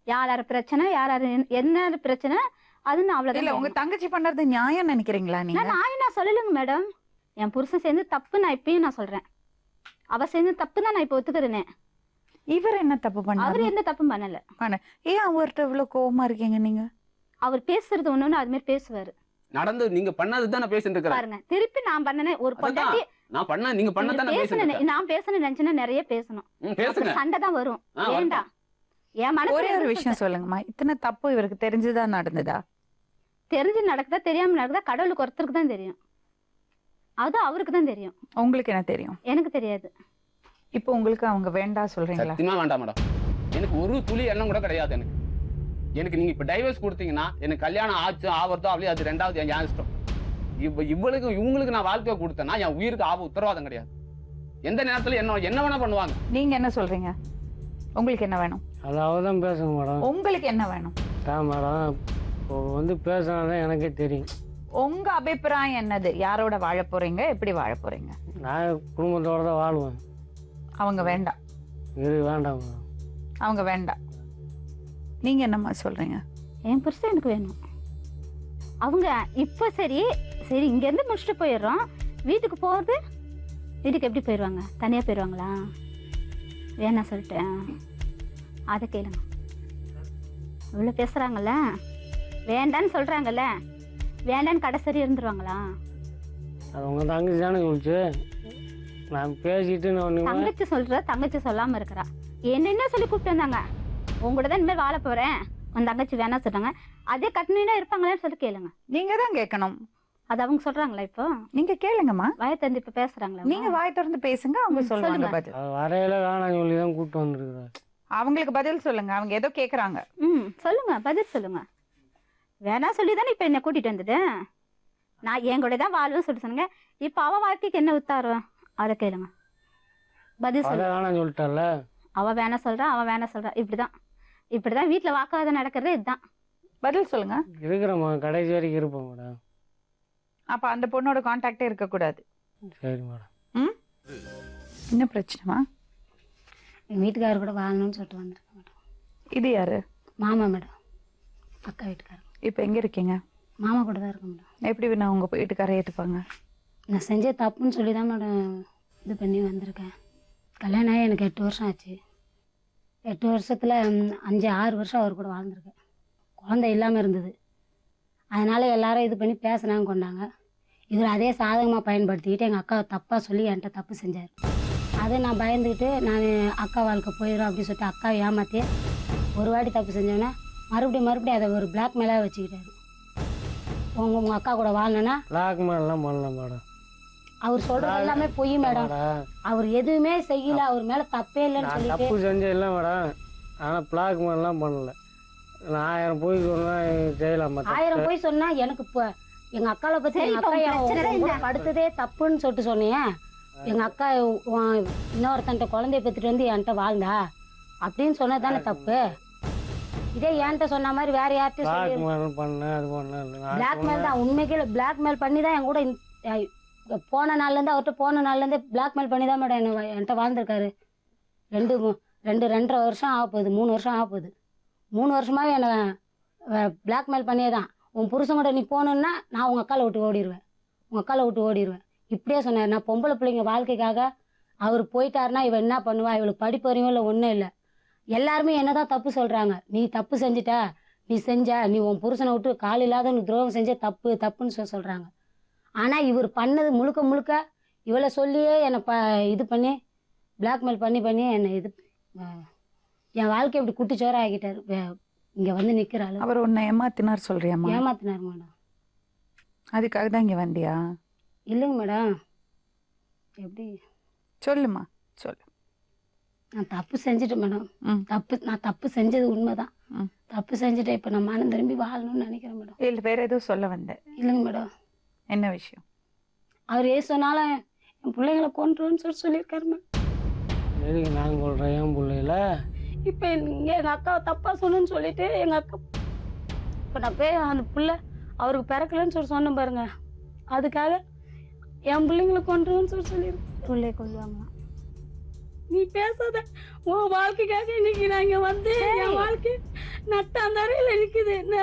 யார் பிரச்சனை, யார் என்ன பிரச்சனை, அதுன்னு இல்ல அவ்வளவுதான். உங்க தங்கச்சி பண்றது நியாயம் நினைக்கிறீங்களா நீங்க? நான் சொல்லலைங்க மேடம். என் புருஷன் சேர்ந்து தப்பு நான் இப்பயும் நான் சொல்றேன். அவ சேர்ந்து தப்பு தான் நான் இப்ப ஒத்துக்கிறேனே. இவர் என்ன தப்பு பண்ணாரு? அவர் எந்த தப்பும் பண்ணல. ஏன் அவர்கிட்ட இவ்வளவு கோவமா இருக்கீங்க நீங்க? அவர் பேசுறது ஒண்ணு அது மாதிரி பேசுவாரு. நடந்து நீங்க பண்ணதுதான் நான் பேசிட்டு இருக்கேன் பாருங்க, திருப்பி நான் பண்ணனே ஒரு பொண்டாட்டி நான் பண்ண நீங்க பண்ணதான் நான் பேசுறேன். நான் பேசணும் நினைச்சேன்னா நிறைய பேசணும். பேசுங்க, சண்டை தான் வரும். வேண்டாம். என் மனசுல ஒரே ஒரு விஷயம் சொல்லுங்கம்மா, இத்தனை தப்பு இவருக்கு தெரிஞ்சுதான் நடந்ததா? தெரிஞ்சு நடக்குதா தெரியாம நடக்குதா கடவுளுக்கு ஒருத்தருக்கு தான் தெரியும். அது அவருக்கு தான் தெரியும். உங்களுக்கு என்ன தெரியும்? எனக்கு தெரியாது. இப்போ உங்களுக்கு அவங்க வேண்டாம் சொல்றீங்களா? சத்தியமா வேண்டாம் மேடம். எனக்கு ஒரு துளி எண்ணம் கூட கிடையாது. எனக்கு நீங்க இப்ப டைவர்ஸ் கொடுத்தீங்கன்னா எனக்கு கல்யாணம் ஆவறதோ அப்படியே அது 2வது என் இஷ்டம். இவங்களுக்கு நான் வாழ்க்கை கொடுத்தேன்னா என் உயிருக்கு உத்தரவாதம் கிடையாது. எந்த நேரத்துல என்ன வேணா பண்ணுவாங்க. நீங்க என்ன சொல்றீங்க? உங்களுக்கு என்ன வேணும்? அதான் பேசணும் மேடம். உங்களுக்கு என்ன வேணும்? மேடம் இப்போ வந்து பேசினாதான் எனக்கே தெரியும். உங்க அபிப்பிராயம் என்னது? யாரோட வாழ போறீங்க, எப்படி வாழ போறீங்க? நான் குடும்பத்தோட தான் வாழ்வேன். அவங்க வேண்டாம். வேண்டாம் மேடம், அவங்க வேண்டாம். நீங்க என்னம்மா சொல்றீங்க? என் புருஷன் எனக்கு வேணும். அவங்க இப்ப சரி இங்க இருந்து முடிச்சுட்டு போயிடுறோம். வீட்டுக்கு போறது, வீட்டுக்கு எப்படி போயிடுவாங்க? தனியா போயிடுவாங்களா? வேணா சொல்லிட்டேன். அதை கேளுங்க. இவ்வளவு பேசுறாங்கல்ல, வேண்டான்னு சொல்றாங்கல்ல, வேண்டான்னு கடைசரி இருந்துருவாங்களா? அது உங்க தங்கச்சி தானே சொல்லிச்சு. நான் பேசிட்டு தங்கச்சி சொல்ற, தங்கச்சி சொல்லாம இருக்கிறா. என்னென்ன சொல்லி கூப்பிட்டு வந்தாங்க, உங்களோட தான் இனிமேல் வாழ போறேன், உன் தங்கச்சி வேணா சொல்றாங்க. அதே கட்டினா இருப்பாங்களான்னு சொல்லி கேளுங்க. நீங்க தான் கேட்கணும். அது அவங்க சொல்றாங்களா? இப்போ நீங்க கேளுங்கம்மா. வாயை திறந்து இப்ப பேசுறாங்களா? நீங்க வாய் திறந்து பேசுங்க, அவங்க சொல்லுவாங்க பதில். வரையில வேணாம் சொல்லி தான் கூப்பிட்டு வந்துருக்குறேன். அவங்களுக்கு பதில் சொல்லுங்க, அவங்க ஏதோ கேக்குறாங்க. சொல்லுங்க, பதில் சொல்லுங்க. வேணா சொல்லி தானே இப்ப என்ன கூட்டிட்டு வந்தது. நான் என் கூட தான் வாழ்வுன்னு சொல்லி சொன்னீங்க. இப்ப அவ வாழ்க்கைக்கு என்ன உத்தாரம், அதை கேளுங்க. பதில் சொல்லிட்டால. அவ வேணா சொல்றா, அவன் வேணா சொல்றா. இப்படிதான் வீட்டுல வாக்குவாதம் நடக்கிறது. இதுதான் பதில் சொல்லுங்க. இருக்கிறோம், கடைசி வரைக்கும் இருப்போம் மேடம். அப்ப அந்த பொண்ணோட கான்டாக்டே இருக்க கூடாது. சரி மேடம். என்ன பிரச்சனைமா? எங்கள் வீட்டுக்காரர் கூட வாழணும்னு சொல்லிட்டு வந்திருக்கேன் மேடம். இது யாரு? மாமா மேடம், அக்கா வீட்டுக்காரர். இப்போ எங்க இருக்கீங்க? மாமா கூட தான் இருக்கேன் மேடம். எப்படி நான் உங்க வீட்டுக்காரரை ஏத்துப்பாங்க? நான் செஞ்ச தப்புன்னு சொல்லி தான் மேடம் இது பண்ணி வந்திருக்கேன். கல்யாணம் ஆகி எனக்கு 8 வருஷம் ஆச்சு. 8 வருஷத்தில் 5-6 வருஷம் அவர் கூட வாழ்ந்துருக்கேன். குழந்தை இல்லாமல் இருந்தது. அதனால் எல்லாரும் இது பண்ணி பேசுனாங்க கொண்டாங்க. இவர் அதே சாதகமாக பயன்படுத்திக்கிட்டு எங்கள் அக்காவை தப்பாக சொல்லி என்கிட்ட தப்பு செஞ்சார். அதை நான் பயந்துக்கிட்டு நான் அக்கா வாழ்க்கை போயிடும் அப்படின்னு சொல்லிட்டு அக்காவை ஏமாற்றி ஒரு வாட்டி தப்பு செஞ்சோன்னே மறுபடியும் அதை ஒரு பிளாக் மேலாக வச்சுக்கிட்டாரு. உங்கள் அக்கா கூட வாழணுன்னா பிளாக் மேலாம் பண்ணல மேடம். அவர் சொல்றது எல்லாமே பொய் மேடம். அவர் எதுவுமே செய்யல, அவர் மேல தப்பே இல்லைன்னு நான் சொல்லிட்டு தப்பு செஞ்சேன் இல்லை மேடம். ஆனால் பிளாக் மேலாம் பண்ணல. நான் 1000 போய் சொன்னா செய்யலாம். 1000 போய் சொன்னா எனக்கு இப்போ எங்க அக்காவை பத்தி எங்க அக்கா என் கூட படுத்ததே தப்புன்னு சொல்லிட்டு சொன்னேன். எங்க அக்கா இன்னொருத்தன்ட்ட குழந்தைய பெற்றுட்டு வந்து என்கிட்ட வாழ்ந்தா அப்படின்னு சொன்னதானே தப்பு. இதே என்கிட்ட சொன்ன மாதிரி வேற யார்கிட்ட சொல்லி பிளாக் பண்ண அது பண்ண பிளாக் மேல் தான் உண்மைக்கு பிளாக் மேல் பண்ணி தான் என் கூட போன நாள்லேருந்து அவர்கிட்ட போன நாள்லேருந்தே பிளாக்மெயில் பண்ணி தான் மேடம் என்கிட்ட வாழ்ந்துருக்காரு. 2-2.5 வருஷம் ஆக போகுது, 3 வருஷம் ஆக போகுது. 3 வருஷமாகவே என்னை பிளாக்மெயில் பண்ணியே தான். உன் புருஷன் கூட நீ போகணுன்னா நான் உங்கள் அக்காவை விட்டு ஓடிடுவேன். இப்படியே சொன்னார். நான் பொம்பளை பிள்ளைங்க வாழ்க்கைக்காக அவர் போயிட்டாருன்னா இவன் என்ன பண்ணுவா, இவளுக்கு படிப்பு வரையும் இல்லை, ஒன்றும் இல்லை. எல்லாருமே என்ன தான் தப்பு சொல்கிறாங்க. நீ தப்பு செஞ்சிட்ட, நீ உன் புருஷனை விட்டு கால் இல்லாத நீ துரோகம் செஞ்ச தப்புன்னு சொல்கிறாங்க. ஆனால் இவர் பண்ணது முழுக்க இவளை சொல்லியே என்னை இது பண்ணி பிளாக்மெயில் பண்ணி என்னை இது என் வாழ்க்கை இப்படி குட்டிச்சோர ஆகிட்டார். இங்கே வந்து நிற்கிறாள். அவர் உன்னை ஏமாத்தினார் சொல்றியாம்மா? ஏமாத்தினார் மேடம். அதுக்காக தான் இங்கே வந்தியா? இல்லைங்க மேடம். எப்படி சொல்லுமா சொல்லு. நான் தப்பு செஞ்சுட்டேன் மேடம். நான் தப்பு செஞ்சது உண்மைதான். தப்பு செஞ்சுட்டேன். இப்போ நான் மனம் திரும்பி வாழணும்னு நினைக்கிறேன் மேடம். இல்லை வேற எதுவும் சொல்ல வந்தேன்? இல்லைங்க மேடம். என்ன விஷயம்? அவர் சொன்னாலும் என் பிள்ளைங்களை கொண்டுருன்னு சொல்லியிருக்காரு மேடம். எதுக்கு நான் சொல்கிறேன் என் பிள்ளைல? இப்போ எங்கள் அக்காவை தப்பாக சொன்னு சொல்லிட்டு எங்கள் அக்கா இப்போ நான் போய் அந்த பிள்ளை அவருக்கு பிறக்கலன்னு சொன்னேன் பாருங்க. அதுக்காக என் பிள்ளைங்களை கொண்டுருன்னு சொல்லியிருக்கேன். பிள்ளைய கொள்வாங்க. நீ பேசாத. உன் வாழ்க்கைக்காக இன்னைக்கு நான் இங்கே வந்து என் வாழ்க்கை நட்டாந்தரையில் நிற்குது. என்ன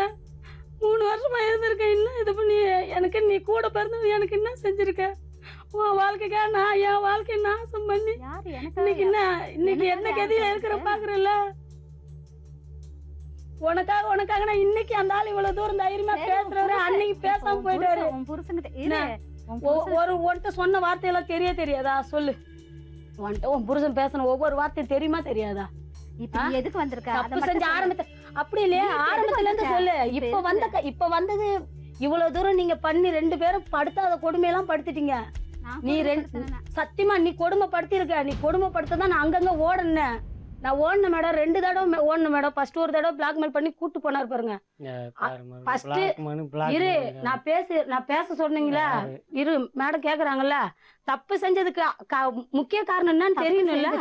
3 வருஷமா இருந்திருக்கேன். இன்னும் இது பண்ணி எனக்கு நீ கூட பிறந்தது எனக்கு என்ன செஞ்சிருக்க? உன் வாழ்க்கைக்கா நான் என் வாழ்க்கை நாசம் பண்ணி இன்னைக்கு என்ன கதியில இருக்கிற பாக்குறல. உனக்காக நான் இன்னைக்கு அந்த ஆள் இவ்வளவு தூரம் தைரியமா பேசுறவரு அன்னைக்கு பேசாம போயிட்டாரு. ஒன்ட்ட சொன்ன வார்த்தையெல்லாம் தெரியாதா? சொல்லு. உன் புருஷன் பேசின ஒவ்வொரு வார்த்தையும் தெரியுமா தெரியாதா? எதுக்கு வந்திருக்க? தப்பு செஞ்ச அப்படி இல்லையா? ஆரம்பத்துல இருந்து சொல்லு. இப்ப வந்தது இவ்வளவு தூரம் நீங்க பண்ணி 2 பேரும் படுத்தாத கொடுமையெல்லாம் படுத்திட்டீங்க. நீ சத்தியமா நீ கொடுமைப்படுத்திருக்க. நீ கொடுமைப்படுத்ததான் நான் அங்கங்க ஓடனேன். நான் ஓடின மேடம் 2 தடவை ஓடின மேடம். ஃபர்ஸ்ட் ஒரு தடவை பிளாக்மெயில் பண்ணி கூட்டு போனார் பாருங்க. இரு நான் பேச சொன்னீங்களா? இரு மேடம் கேக்குறாங்கல்ல. தப்பு செஞ்சதுக்கு முக்கிய காரணம் என்னன்னு தெரியணும்ல.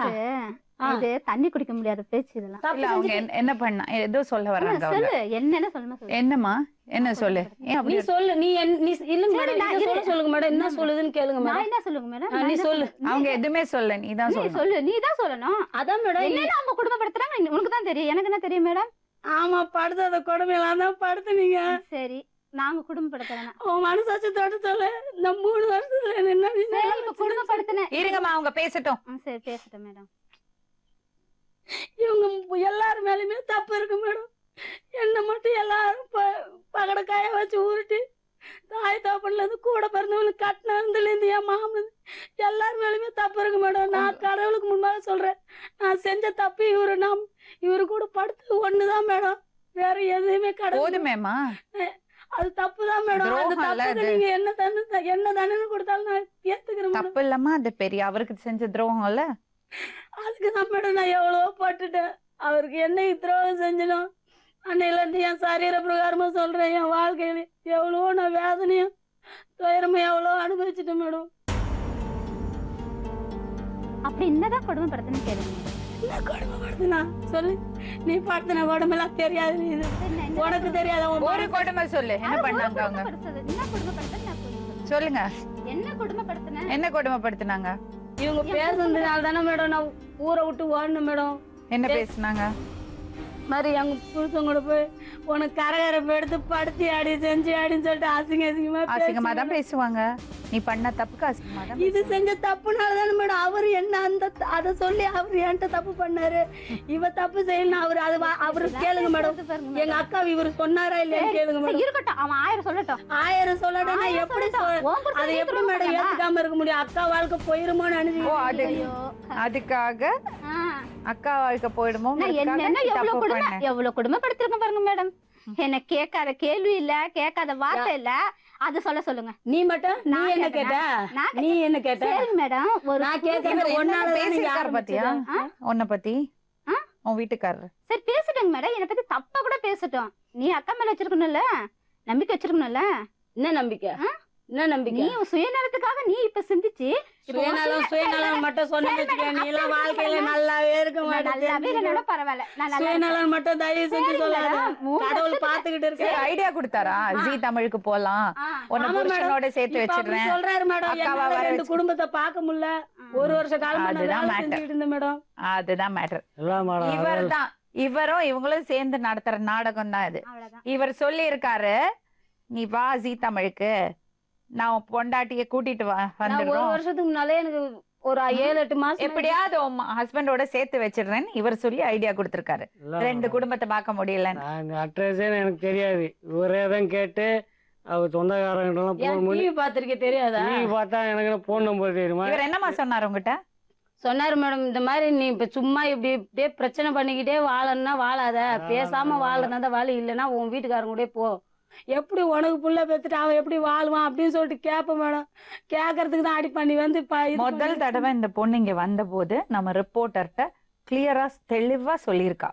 இது தண்ணி குடிக்க முடியாத பேச்சு இதெல்லாம். என்ன பண்ணா ஏதோ சொல்ல வராங்க. சொல்லு என்னன்னு சொல்லுமா? என்னம்மா என்ன சொல்லு? நீ சொல்லு. நீ இல்லங்க மேடம். சொல்லுங்க மேடம். என்ன சொல்லுதுன்னு கேளுங்க மேடம். என்ன சொல்லுங்க மேடம்? நீ சொல்லு. அவங்க எதுவுமே சொல்ல. நீ தான் சொல்லு. நீ தான் சொல்லணும். அதான் மேடம். என்ன அவங்க குடும்பப்படுத்துறாங்க உனக்கு தான் தெரியும். எனக்கு என்ன தெரியும் மேடம்? ஆமா படுத்தாத கொடுமையெல்லாம் தான் படுத்துனீங்க. சரி நாங்க குடும்பப்படுத்தலாம். உன் மனசாட்சி தொட்டு சொல்லு. இந்த 3 வருஷத்துல என்ன குடும்பப்படுத்தின? இருங்கம்மா அவங்க பேசட்டும். சரி பேசட்டும் மேடம். இவங்க எல்லாரும் மேலுமே தப்பு இருக்கு மேடம். என்ன மட்டும் எல்லாரும் பகடக்காய வச்சு உருட்டி தாய் தாப்பன்ல இருந்து கூட பிறந்தவங்களுக்கு கட்டினதுல இருந்து என் மாமன் எல்லாரும் மேலுமே தப்பு இருக்கு மேடம். நான் கடவுளுக்கு முன்பாக சொல்றேன். நான் செஞ்ச தப்பு இவரு கூட படுத்து ஒண்ணுதான் மேடம். வேற எதுவுமே போதுமேமா. அது தப்புதான் மேடம். அந்த தப்புக்கு நீங்க என்ன தானே கொடுத்தாலும் நான் ஏத்துக்கிறேன். தப்பு இல்லம்மா. அது பெரிய அவருக்கு செஞ்ச துரோகம் இல்ல. அதுக்குதான் மேடம் நான் எவ்வளவோ பட்டுட்டேன். அவருக்கு என்ன துரோகம் செஞ்சனும் அன்னையில இருந்து என் சரீர பிரகாரமா சொல்றேன். என் வாழ்க்கையில எவ்வளவோ நான் வேதனையும் துயரமும் எவ்வளவோ அனுபவிச்சுட்டேன் மேடம். அப்படி என்னதான் கொடுமைப்படுத்துன்னு கேளுங்க. என்ன கொடுமைப்படுத்துனா சொல்லு. நீ படுத்தின கொடுமைலாம் தெரியாது. இது உனக்கு தெரியாத ஒரு கொடுமை சொல்லு. என்ன பண்ணாங்க அவங்க? சொல்லுங்க. என்ன கொடுமைப்படுத்தின? என்ன கொடுமைப்படுத்தினாங்க? இவங்க பேசுனதுனால தானே மேடம் நான் ஊரை விட்டு ஓடணும் மேடம். என்ன பேசுனாங்க? மாதிரி எங்க புருஷன் கூட போய் உனக்கு கரகரப்பு எடுத்து படுத்தி ஆடி செஞ்சு ஆடின்னு சொல்லிட்டு அசிங்கமா அசிங்கமா தான் பேசுவாங்க. நீ பண்ண தப்புக்கு அசிங்கமா தான் இது செஞ்ச தப்புனால தானே மேடம் அவரு என்ன அதை சொல்லி அவரு என்கிட்ட தப்பு பண்ணாரு. இவ தப்பு செய்யணும் அவரு கேளுங்க மேடம். எங்க அக்கா இவரு சொன்னாரா இல்லையா கேளுங்க மேடம். இருக்கட்டும், அவன் 1000 சொல்லட்டும். 1000 சொல்லட்டும். எப்படி அது எப்படி மேடம் ஏத்துக்காம இருக்க முடியும்? அக்கா வாழ்க்கை போயிருமோன்னு நினைச்சு அதுக்காக அக்கா வாழ்க்கை போயிடுமோ? என்ன எவ்வளவு குடும்பப்படுத்திருக்கேன் பாருங்க மேடம். என்ன கேட்காத கேள்வி இல்ல, கேட்காத வார்த்தை இல்ல, அது சொல்லுங்க. நீ மட்டும் நீ என்ன கேட்ட? நீ என்ன கேட்ட? சரிங்க மேடம், ஒரு நான் கேட்கறது ஒன்னால பேசிட்டாரு பாத்தியா? உன்னை பத்தி உன் வீட்டுக்காரர் சரி பேசிட்டேங்க மேடம். என்னை பத்தி தப்பா கூட பேசட்டும். நீ அக்கா மேல வச்சிருக்கணும்ல, நம்பிக்கை வச்சிருக்கணும்ல. என்ன நம்பிக்கை? என்ன நம்பிக்கை? நீ சுயநலத்துக்காக நீ இப்ப சிந்திச்சு சுயநலம் மட்டும் சொன்ன நீ எல்லாம் வாழ்க்கையில நல்லாவே இருக்க மாட்டேன். பரவாயில்ல, சுயநலம் மட்டும் தயவு செஞ்சு சொல்லாத. கடவுள் பாத்துக்கிட்டு இருக்கு. ஐடியா கொடுத்தாரா? ஜீ தமிழுக்கு போலாம், உன்னை புருஷனோட சேர்த்து வச்சிடுறேன் சொல்றாரு மேடம். அக்காவா ரெண்டு குடும்பத்தை பார்க்க முடியல. ஒரு வருஷ காலம் அதுதான் மேட்டர் மேடம். அதுதான் மேட்டர். இவர்தான் இவரும் இவங்களும் சேர்ந்து நடத்துற நாடகம் தான் இது. இவர் சொல்லி இருக்காரு, நீ வா ஜீ தமிழுக்கு, நான் பொண்டாட்டிய கூட்டிட்டு வந்துடுறோம். ஒரு வருஷத்துக்கு முன்னாலே எனக்கு ஒரு 7-8 மாசம் எப்படியாவது ஹஸ்பண்டோட சேர்த்து வச்சிடுறேன்னு இவர் சொல்லி ஐடியா கொடுத்திருக்காரு. ரெண்டு குடும்பத்தை பார்க்க முடியல. அட்ரஸே எனக்கு தெரியாது. ஒரே தான் கேட்டு அவர் சொந்தக்காரங்க டிவி பாத்திருக்கே தெரியாதா? டிவி பார்த்தா எனக்கு போன் நம்பர் தெரியுமா? இவர் என்னமா சொன்னாரு உங்ககிட்ட? சொன்னாரு மேடம், இந்த மாதிரி நீ இப்ப சும்மா இப்படியே பிரச்சனை பண்ணிக்கிட்டே வாழன்னா வாழாத, பேசாம வாழனா வாழ, இல்லைன்னா உன் வீட்டுக்காரங்க கூட போ. எப்படி உனக்கு புள்ள பெத்துட்டு அவன் எப்படி வாழ்வான் அப்படின்னு சொல்லிட்டு கேட்பேன் மேடம். கேட்கறதுக்கு தான் அடி பண்ணி வந்து முதல் தடவை இந்த பொண்ணு இங்க வந்த போது நம்ம ரிப்போர்ட்டர்கிட்ட கிளியரா தெளிவா சொல்லியிருக்கா.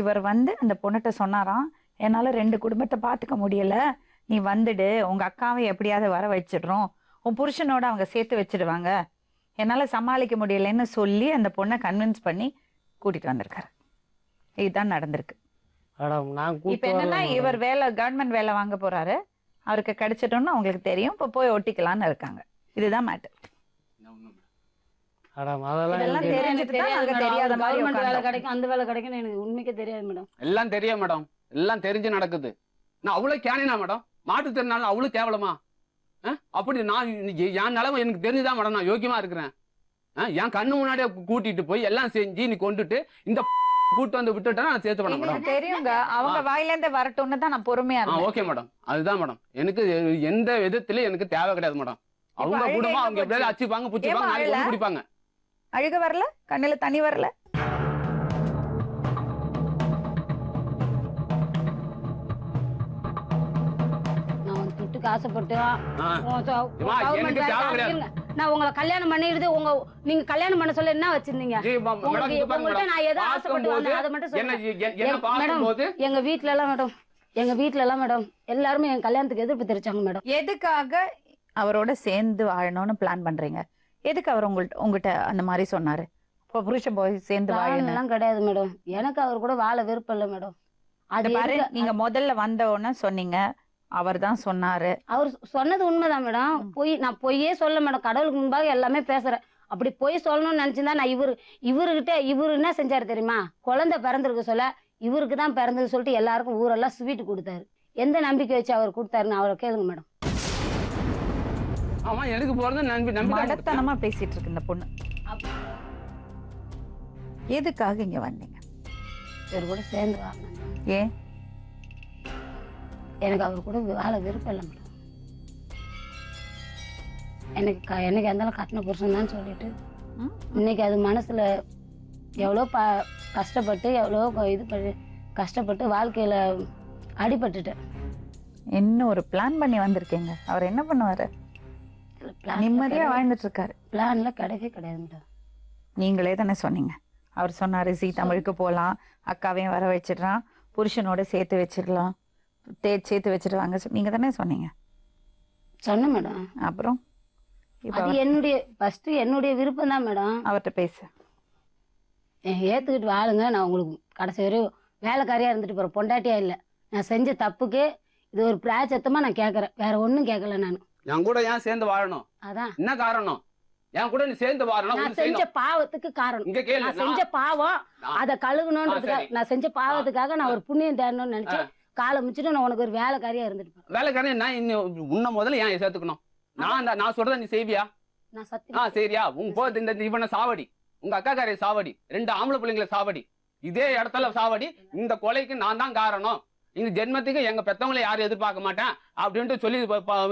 இவர் வந்து அந்த பொண்ணுகிட்ட சொன்னாராம், என்னால 2 குடும்பத்தை பாத்துக்க முடியல, நீ வந்துடு, உங்க அக்காவை எப்படியாவது வர வச்சிடுறோம், உன் புருஷனோட அவங்க சேர்த்து வச்சிடுவாங்க, என்னால சமாளிக்க முடியலன்னு சொல்லி அந்த பொண்ணை கன்வின்ஸ் பண்ணி கூட்டிட்டு வந்திருக்காரு. இதுதான் நடந்திருக்கு. இப்ப என்னன்னா இவர் கவர்மெண்ட் வேலை வாங்க போறாரு, அவருக்கு கிடைச்சிட்டோம்னு அவங்களுக்கு தெரியும், இப்ப போய் ஒட்டிக்கலாம்னு இருக்காங்க. இதுதான் மேட்டர். இதெல்லாம் தெரிஞ்சுட்டு தான் எனக்கு தெரியாத மாதிரி வேலை கிடைக்கும், அந்த வேலை கிடைக்கும் எனக்கு உண்மைக்கே தெரியாது மேடம். எல்லாம் தெரியும் மேடம், எல்லாம் தெரிஞ்சு நடக்குது. நான் அவ்வளவு கேனினா மேடம்? மாற்றுத்திறனால அவ்வளவு கேவலமா? அப்படி நான் என் நிலைமை எனக்கு தெரிஞ்சுதான் மேடம் நான் யோக்கியமா இருக்கிறேன். என் கண்ணு முன்னாடியே கூட்டிட்டு போய் எல்லாம் செஞ்சு நீ கொண்டுட்டு இந்த கூட்டு வந்து விட்டுட்டா நான் சேர்த்து பண்ண மேடம். தெரியுங்க, அவங்க வாயில இருந்து வரட்டும்னு தான் நான் பொறுமையா இருக்கேன். ஓகே மேடம், அதுதான் மேடம். எனக்கு எந்த விதத்திலயும் எனக்கு தேவை கிடையாது மேடம். அவங்க குடும்பம் அவங்க எப்படியாவது அச்சுப்பாங்க, புச்சிப்பாங்க, நாளைக்கு ஒண்ணு குடிப்பாங்க. அழுக வரல, கண்ணுல தண்ணி வரல. நான் துட்டுக்கு ஆசைப்பட்டு நான் உங்களை கல்யாணம் பண்ணிடுது. நீங்க கல்யாணம் பண்ண சொல்ல என்ன வச்சிருந்தீங்க? நான் ஏதோ ஆசைப்பட்டு வந்தேன், அதை மட்டும் சொல்லுங்க. எங்க வீட்டுல எல்லாம் மேடம் எல்லாருமே என் கல்யாணத்துக்கு எதிர்ப்பு தெரிவிச்சாங்க மேடம். எதுக்காக அவரோட சேர்ந்து வாழணும்னு பிளான் பண்றீங்க? எதுக்கு அவர் உங்ககிட்ட அந்த மாதிரி சொன்னாரு? புருஷன் போய் சேர்ந்து வாழணும் கிடையாது மேடம், எனக்கு அவர் கூட வாழ விருப்பம் இல்லை மேடம். அது பாரு, நீங்க முதல்ல வந்த உடனே சொன்னீங்க அவர் தான் சொன்னாரு. அவர் சொன்னது உண்மைதான் மேடம். நான் பொய்யே சொல்ல மேடம், கடவுளுக்கு முன்பாக எல்லாமே பேசுறேன். அப்படி பொய் சொல்லணும்னு நினைச்சிருந்தா நான் இவரு என்ன செஞ்சாரு தெரியுமா? குழந்தை பிறந்திருக்கு சொல்ல இவருக்கு தான் பிறந்தது சொல்லிட்டு எல்லாருக்கும் ஊரெல்லாம் ஸ்வீட் கொடுத்தாரு. எந்த நம்பிக்கை வச்சு அவர் கொடுத்தாருன்னு அவரை கேளுங்க மேடம். ஆமா, எனக்கு போறது மடத்தனமா பேசிட்டு இருக்கு இந்த பொண்ணு. எதுக்காக இங்க வந்தீங்க? இவர் கூட சேர்ந்து வாங்க. ஏன்? எனக்கு அவர் கூட வாழ விருப்பம் இல்லை மேடம். எனக்கு எந்தாலும் கட்டின புருஷன் தான் சொல்லிட்டு இன்னைக்கு அது மனசுல எவ்வளோ கஷ்டப்பட்டு எவ்வளோ கஷ்டப்பட்டு வாழ்க்கையில அடிபட்டுட்டேன். என்ன ஒரு பிளான் பண்ணி வந்திருக்கீங்க? அவர் என்ன பண்ணுவாரு? நிம்மதியா வாழ்ந்துட்டு இருக்காரு. பிளான்ல கிடையவே கிடையாது மேடம். நீங்களே தானே சொன்னீங்க, அவர் சொன்னாரு ஜீ தமிழுக்கு போலாம், அக்காவையும் வர வச்சிடலாம், புருஷனோட சேர்த்து வச்சிடலாம், சேர்த்து வச்சிருவாங்க, நீங்க தானே சொன்னீங்க? சொன்னேன் மேடம். அப்புறம் அது என்னுடைய விருப்பம் தான் மேடம். அவர்கிட்ட பேசு, ஏத்துக்கிட்டு வாழுங்க, நான் உங்களுக்கு கடைசி வரையும் வேலைக்காரியா இருந்துட்டு போறேன், பொண்டாட்டியா இல்லை. நான் செஞ்ச தப்புக்கு இது ஒரு பிராயச்சத்தமா நான் கேட்கறேன், வேற ஒன்றும் கேட்கல. நான் என் கூட ஏன் சேர்ந்து வாழணும்? அதான் என்ன காரணம்? என் கூட நீ சேர்ந்து வாரணும் நான் செஞ்ச பாவத்துக்கு காரணம். இங்க கேளு நான் செஞ்ச பாவம் அத கழுகணும்ன்றதுக்காக, நான் செஞ்ச பாவத்துக்காக நான் ஒரு புண்ணியம் தேடணும்னு நினைச்சேன். காலை முடிச்சுட்டு நான் உனக்கு ஒரு வேலைக்காரியா இருந்துட்டு வேலைக்காரன் நான் உன்ன முதல்ல ஏன் சேர்த்துக்கணும்? நான் சொல்றத நீ செய்வியா? நான் சத்தியம் சரியா? உங்க போது இந்த இவனை சாவடி, உங்க அக்காக்காரைய சாவடி, 2 ஆம்பளை பிள்ளைங்களை சாவடி, இதே இடத்துல சாவடி. இந்த கொலைக்கு நான் தான் காரணம். இந்த ஜென்மத்துக்கு எங்க பெத்தவங்களை யாரும் எதிர்பார்க்க மாட்டேன் அப்படின்ட்டு சொல்லி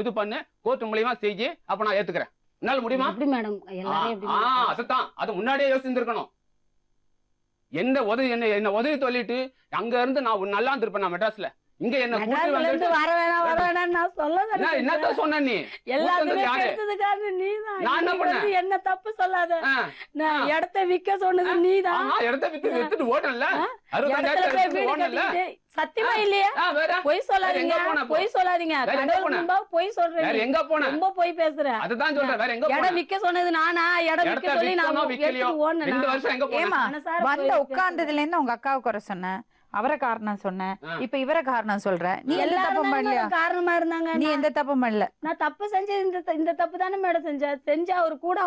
இது பண்ணு, கோர்ட்டு மூலியமா செஞ்சு. அப்ப நான் ஏத்துக்கிறேன். என்னால முடியுமா? எப்படி மேடம் எல்லாரும் எப்படி அதுதான், அது முன்னாடியே யோசிச்சிருக்கணும். என்ன உதவி சொல்லிட்டு அங்க இருந்து நான் நல்லா இருந்திருப்பேன். நான் மெட்ராஸ்ல இங்க என்ன வர வேணாம் நான் சொல்ல என்னத்த சொன்ன நீ? எல்லாத்தையும் யாரு? எடுத்ததுக்காக நீதான். நான் என்ன பண்ணேன்? என்ன தப்பு சொல்லாத. நான் இடத்தை விக்க சொன்னது நீதான். இடத்த வித்துட்டு ஓட்டல. சத்தியமா இல்லையா? பொய் சொல்லாதீங்க, பொய் சொல்லாதீங்க. பொய் சொல்றேன். எங்க போன? ரொம்ப பொய் பேசுறேன். அதுதான் சொல்றேன். வேற எங்க இடம் விக்க சொன்னது நானா? இடம் விக்க சொல்லி நான் 2 வருஷம் எங்க ஏமா போன? வந்த உட்கார்ந்ததுல இருந்து உங்க அக்காவை குறை சொன்னேன், அவரை காரணம் சொன்னேன், இப்ப இவரை காரணம் சொல்ற. நீ எந்த தப்பும் பண்ணலையா? காரணமா இருந்தாங்க. நீ எந்த தப்பும் பண்ணல. நான் தப்பு செஞ்சது இந்த தப்பு தானே மேடம் செஞ்ச அவரு கூட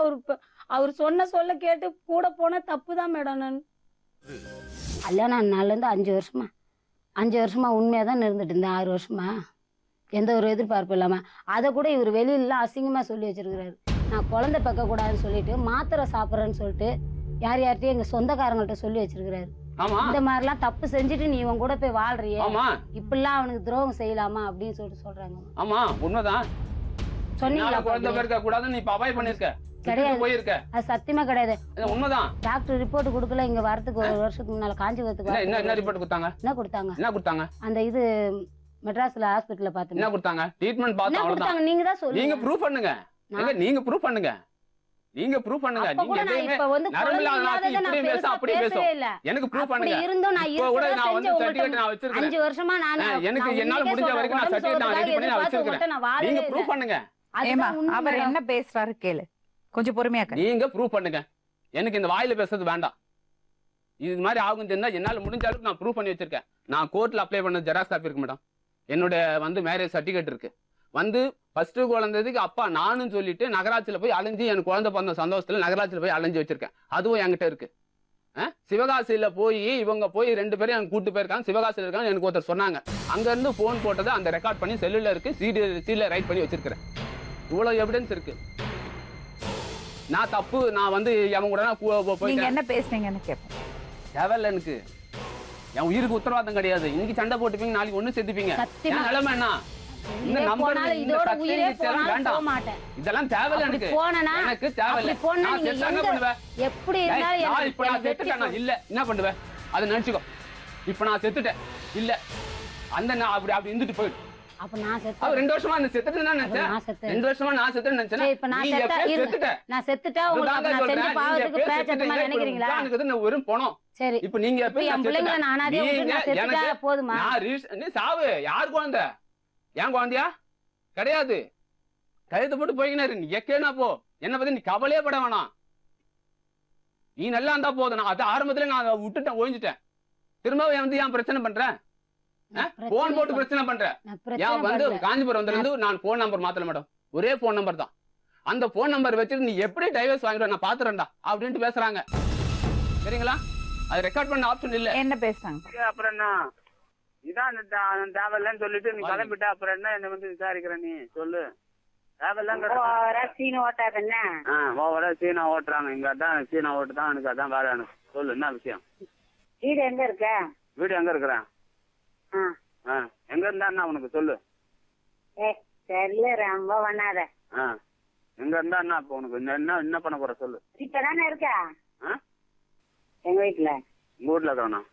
அவர் சொன்ன சொல்ல கேட்டு கூட போன தப்பு தான் மேடம். நான் கல்யாணம் நாள்ல இருந்து 5 வருஷமா உண்மையா தான் இருந்துட்டு இருந்தேன். 6 வருஷமா எந்த ஒரு எதிர்பார்ப்பு இல்லாம. அதை கூட இவர் வெளியிலாம் அசிங்கமா சொல்லி வச்சிருக்கிறாரு. நான் குழந்தை பெக்க கூடாதுன்னு சொல்லிட்டு மாத்திரை சாப்பிட்றேன்னு சொல்லிட்டு யார்கிட்டயும் எங்க சொந்தக்காரங்கள்ட்ட சொல்லி வச்சிருக்கிறாரு. இந்த மாதிரி எல்லாம் தப்பு செஞ்சுட்டு நீ இவன் கூட போய் வாழ்றியே, இப்பெல்லாம் அவனுக்கு துரோகம் செய்யலாமா அப்படின்னு சொல்றாங்க. ஆமா உண்மைதான். சொன்னீங்களா? குழந்தை பெக்க கூடாதுன்னு நீ அவாய்ட் பண்ணிருக்க. கிடையாது, போயிருக்க. அது சத்தியமா கிடையாது. உண்மைதான். டாக்டர் ரிப்போர்ட் கொடுக்கல. இங்க வரதுக்கு 1 வருஷத்துக்கு முன்னால காஞ்சிபுரத்துக்கு என்ன ரிப்போர்ட் கொடுத்தாங்க? என்ன கொடுத்தாங்க? அந்த இது மெட்ராஸ்ல ஹாஸ்பிடல்ல பாத்து என்ன கொடுத்தாங்க? ட்ரீட்மெண்ட் பார்த்து அவ்வளவுதான். நீங்க தான் சொல்லுங்க. நீங்க ப்ரூஃப் பண்ணுங்க. நீங்க ப்ரூஃப் பண்ணுங்க. நீங்க ப்ரூஃப் பண்ணுங்க. நீங்க எதையுமே இப்படி பேச அப்படி பேச எனக்கு ப்ரூஃப் பண்ணுங்க. இருந்தோம் நான் இப்போ கூட நான் வந்து சர்டிபிகேட் நான் வச்சிருக்கேன். 5 வருஷமா நான் எனக்கு என்னால முடிஞ்ச வரைக்கும் நான் சர்டிபிகேட் நான் ரெடி பண்ணி நான் வச்சிருக்கேன். நீங்க ப்ரூஃப் பண்ணுங்க. ஏமா அவர் என்ன பேசுறாரு கேளு, கொஞ்சம் பொறுமையா கேளு. நீங்க ப்ரூஃப் பண்ணுங்க. எனக்கு இந்த வாயில பேசுறது வேண்டாம். இது மாதிரி ஆகும் தெரிஞ்சா என்னால முடிஞ்ச அளவுக்கு நான் ப்ரூஃப் பண்ணி வச்சிருக்கேன். நான் கோர்ட்ல அப்ளை பண்ண ஜெராக்ஸ் காப்பி இருக்கு மேடம். என்னோட வந்து மேரேஜ் சர்டிபிகேட் இருக்கு. வந்து ஃபர்ஸ்ட் குழந்தைக்கு அப்பா நானும் சொல்லிட்டு நகராட்சியில போய் அலைஞ்சு எனக்கு குழந்தை பிறந்த சந்தோஷத்துல நகராட்சியில போய் அலைஞ்சு வச்சிருக்கேன். அதுவும் என்கிட்ட இருக்கு. சிவகாசியில போய் இவங்க போய் 2 பேரும் எனக்கு கூட்டு போயிருக்காங்க. சிவகாசியில இருக்காங்க எனக்கு ஒருத்தர் சொன்னாங்க. அங்க இருந்து போன் போட்டதை அந்த ரெக்கார்ட் பண்ணி செல்லுல இருக்கு, சீல ரைட் பண்ணி வச்சிருக்கிறேன். இவ்வளவு எவிடன்ஸ் இருக்கு. நான் தப்பு, நான் வந்து அவன் கூட நீங்க என்ன பேசுறீங்கன்னு கேட்பேன். தேவையில்ல எனக்கு. என் உயிருக்கு உத்தரவாதம் கிடையாது. இன்னைக்கு சண்டை போட்டுப்பீங்க, நாளைக்கு ஒண்ணு செத்துப்பீங்க. என் நிலைமை என்ன? இந்த நம்பர் இதெல்லாம் தேவையில்ல எனக்கு. எனக்கு தேவையில்ல. நான் செத்தா என்ன பண்ணுவேன்? இப்ப நான் செத்துட்டேன் இல்ல என்ன பண்ணுவேன்? அதை நினைச்சுக்கோ. இப்ப நான் செத்துட்டேன் இல்ல அந்த நான் அப்படி இருந்துட்டு போயிடும். அப்ப நான் 2 வருஷமா நான் செத்துட்டேன்னு நினைச்சேன். 2 வருஷமா நான் செத்துட்டேன்னு நினைச்சேன். இப்ப நான் செத்துட்டேன் உங்களுக்கு நான் செஞ்ச பாவத்துக்கு பேச்சமா நினைக்கிறீங்களா? எனக்கு இது வெறும் போணும். சரி இப்ப நீங்க என் பிள்ளைங்களை நான் அனாதையா விட்டு நான் செத்துட்டா போதுமா? நீ சாவு. யார் குழந்தை? ஏன் குழந்தையா? கிடையாது. கழுத்து போட்டு போய்கினாரு. நீ எக்கேனா போ. என்ன பத்தி நீ கவலையே பட வேணாம். நீ நல்லா இருந்தா போதும். நான் அது ஆரம்பத்துல நான் விட்டுட்டேன், ஒழிஞ்சிட்டேன். திரும்ப வந்து ஏன் பிரச்சனை பண்றேன்? போன் போட்டு பிரச்சனை பண்றேன். ஏன் வந்து காஞ்சிபுரம் வந்து நான் போன் நம்பர் மாத்தல மேடம். ஒரே போன் நம்பர் தான். அந்த போன் நம்பர் வச்சுட்டு நீ எப்படி டைவர்ஸ் வாங்கிட்டு நான் பாத்துறேன்டா அப்படின்ட்டு பேசுறாங்க. சரிங்களா? அது ரெக்கார்ட் பண்ண ஆப்ஷன் இல்ல. என்ன பேசுறாங்க? அப்புறம் என்ன இதான் தேவையில்லன்னு சொல்லிட்டு நீ கிளம்பிட்ட. அப்புறம் என்ன வந்து விசாரிக்கிற நீ சொல்லு. தேவையில்ல சீனா ஓட்டுறாங்க. இங்க அதான் சீனா ஓட்டு தான் எனக்கு அதான் வேற. எனக்கு சொல்லு என்ன விஷயம்? வீடு எங்க இருக்க? வீடு எங்க இருக்கிறேன்? எங்க இருந்தா உனக்கு சொல்லு. தெரியல ரொம்ப பண்ணாத. எங்க இருந்தா என்ன இப்ப உனக்கு என்ன பண்ண போற சொல்லு. இப்பதானே இருக்கா எங்க வீட்டுல? உங்க வீட்டுல இருக்கிறோம்.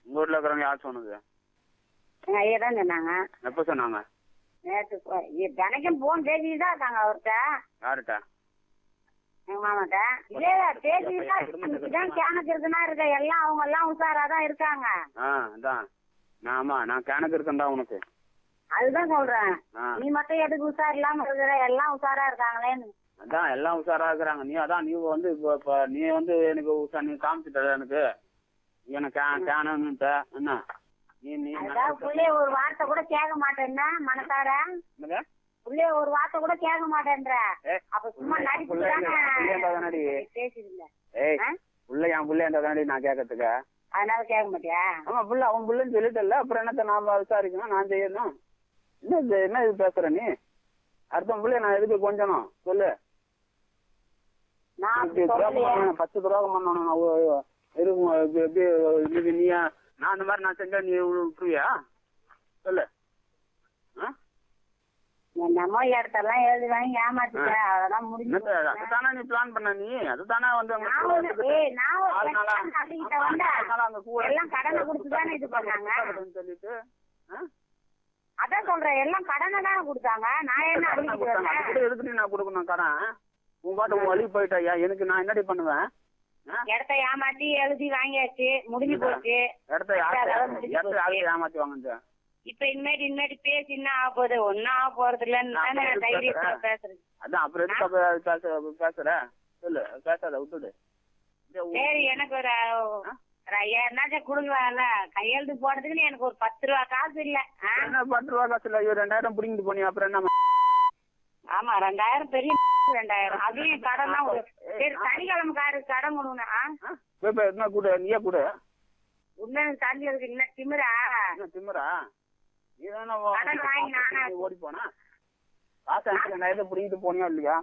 உங்க வீட்டுல இருக்கிறவங்க யார் சொன்னது? எங்க ஐயா தான் சொன்னாங்க. எப்ப சொன்னாங்க? நேற்று தினைக்கும் போன் பேசிட்டு தான் இருக்காங்க அவர்கிட்ட. யாருட்ட? எங்க மாமாட்ட. இதே பேசிதான் கேனக்கு இருக்குன்னா இருக்க. எல்லாம் அவங்க எல்லாம் உஷாராதான் இருக்காங்க. அதான் ஆமா நான் கணக்கு இருக்கேன்டா உனக்கு. அதுதான் சொல்றேன். நீ மட்டும் எதுக்கு உஷார் இல்லாம இருக்கிற? எல்லாம் உஷாரா இருக்காங்களேன்னு. அதான் எல்லாம் உஷாரா இருக்கிறாங்க. நீ அதான் நீ வந்து இப்ப நீ வந்து எனக்கு நீ காமிச்சிட்ட எனக்கு எனக்கு கேனுட்ட என்ன? நீ நீ பிள்ளைய ஒரு வார்த்தை கூட கேட்க மாட்டேன்னா மனசார புள்ளைய ஒரு வார்த்தை கூட கேட்க மாட்டேன்ற. அப்ப சும்மா நடிப்பு தானடி பேசிருந்த. ஏய் புள்ள என் புள்ள தானடி நான் கேட்கறதுக்கு. அதனால கேட்க மாட்டியா? ஆமா புள்ள அவன் புள்ளன்னு சொல்லிட்டல, அப்புறம் என்னத்த நான் விசாரிக்கணும், நான் செய்யணும். என்ன இது பேசுற நீ? அடுத்த புள்ளைய நான் எதுக்கு கொஞ்சணும் சொல்லு. நான் 10 துரோகம் பண்ணணும் இருக்கும். நீயா நான் அந்த மாதிரி நான் செஞ்சா நீ விட்டுருவியா சொல்லு. என்னமோ இடத்தெல்லாம் எழுதி வாங்கி ஏமாத்திட்ட, அதெல்லாம் முடிஞ்சு. அதுதானே நீ பிளான் பண்ண, நீ அதுதானே வந்து எல்லாம் கடனை கொடுத்துதானே இது பண்ணாங்க சொல்லிட்டு. அதான் சொல்றேன், எல்லாம் கடனை தானே கொடுத்தாங்க. நான் என்ன எதுக்கு நான் கொடுக்கணும் கடன்? உன் பாட்டு உன் வழி போயிட்டாயா, எனக்கு நான் என்னடி பண்ணுவேன்? இடத்த ஏமாத்தி எழுதி வாங்கியாச்சு, முடிஞ்சு போச்சு. இடத்த ஏமாத்தி வாங்க. இப்ப இனிமேட்டு பேசி என்ன ஆக போகுது? ஒன்னும் ஆக போறது இல்லன்னு தைரியமா பேசுறேன். அதான் அப்புறம் எதுக்கு பேசுற சொல்லு, பேசாத விட்டுடு. சரி, எனக்கு ஒரு 5000 கொடுங்களாம்ல, கையெழுத்து போடுறதுக்கு எனக்கு ஒரு 10 ரூபா காசு இல்ல. 10 ரூபா காசு இல்ல, 2000 பிடிங்கிட்டு போனியா அப்புறம் என்ன? ஆமா 2000 பெரிய 2000 அதையும் கடன் தான். சரி சனிக்கிழமை கடன் கொடுங்க. என்ன கூட நீயே கூட உண்மையான தண்ணி இருக்கு. என்ன திமிரா? திமிரா? நீ தானே கடன் வாங்கி நானே ஓடி போனா காசு 2000 பிடிங்கிட்டு போனியா இல்லையா?